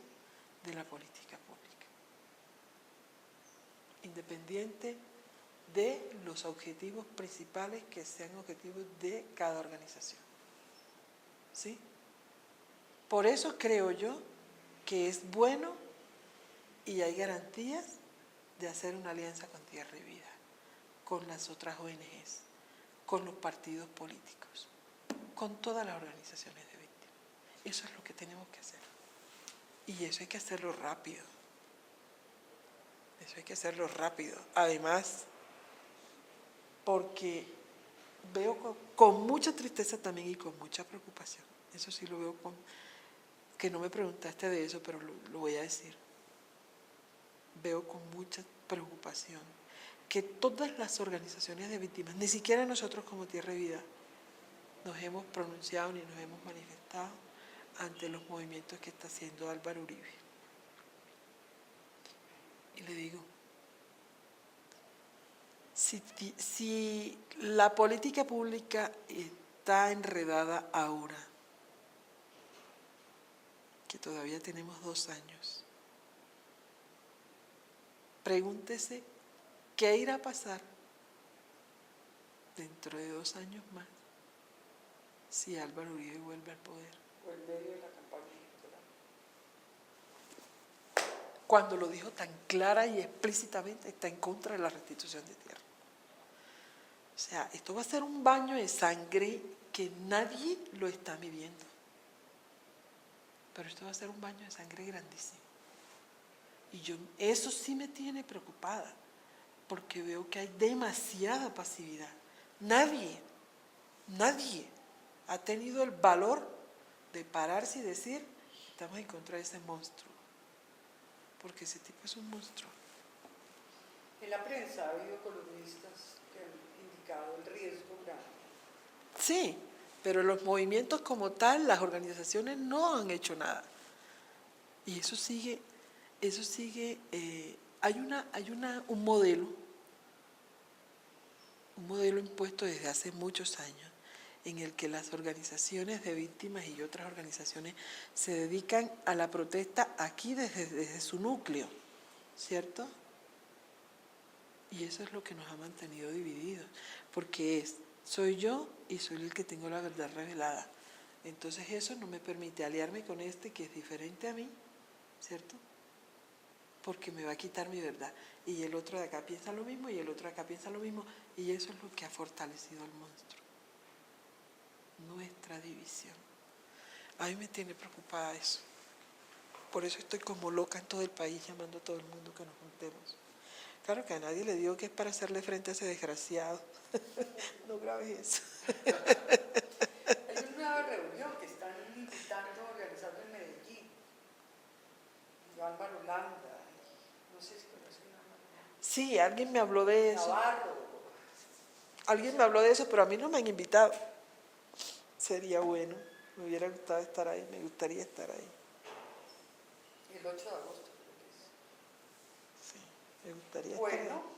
de la política pública, independiente de los objetivos principales que sean objetivos de cada organización, ¿sí? Por eso creo yo que es bueno y hay garantías de hacer una alianza con Tierra y Vida, con las otras ONGs, con los partidos políticos, con todas las organizaciones de víctimas. Eso es lo que tenemos que hacer. Y eso hay que hacerlo rápido. Eso hay que hacerlo rápido. Además, porque veo con mucha tristeza también y con mucha preocupación. Eso sí lo veo con... que no me preguntaste de eso, pero lo voy a decir. Veo con mucha preocupación que todas las organizaciones de víctimas, ni siquiera nosotros como Tierra y Vida, nos hemos pronunciado ni nos hemos manifestado ante los movimientos que está haciendo Álvaro Uribe. Y le digo, Si la política pública está enredada ahora, que todavía tenemos 2 años, pregúntese qué irá a pasar dentro de 2 años más si Álvaro Uribe vuelve al poder. O en medio de la campaña electoral. Cuando lo dijo tan clara y explícitamente, está en contra de la restitución de tierra. O sea, esto va a ser un baño de sangre que nadie lo está midiendo. Pero esto va a ser un baño de sangre grandísimo. Y eso sí me tiene preocupada, porque veo que hay demasiada pasividad. Nadie ha tenido el valor de pararse y decir, estamos en contra de ese monstruo. Porque ese tipo es un monstruo. En la prensa ha habido columnistas que han indicado el riesgo grande. Sí, pero los movimientos como tal, las organizaciones no han hecho nada. Y eso sigue, hay un modelo impuesto desde hace muchos años, en el que las organizaciones de víctimas y otras organizaciones se dedican a la protesta aquí desde su núcleo, ¿cierto? Y eso es lo que nos ha mantenido divididos, porque soy yo y soy el que tengo la verdad revelada. Entonces eso no me permite aliarme con este que es diferente a mí, ¿cierto? Porque me va a quitar mi verdad. Y el otro de acá piensa lo mismo y el otro de acá piensa lo mismo, y eso es lo que ha fortalecido al monstruo. Nuestra división. A mí me tiene preocupada eso. Por eso estoy como loca en todo el país llamando a todo el mundo que nos juntemos. Claro que a nadie le digo que es para hacerle frente a ese desgraciado. No grabes eso. Hay una reunión que están invitando, organizando en Medellín. Álvaro Landa, no sé si conocen a Álvaro Landa. Sí, alguien me habló de eso. Navarro. Alguien me habló de eso, pero a mí no me han invitado. Sería bueno. Me hubiera gustado estar ahí, me gustaría estar ahí. El 8 de agosto creo que es. Sí, me gustaría estar Bueno, ahí.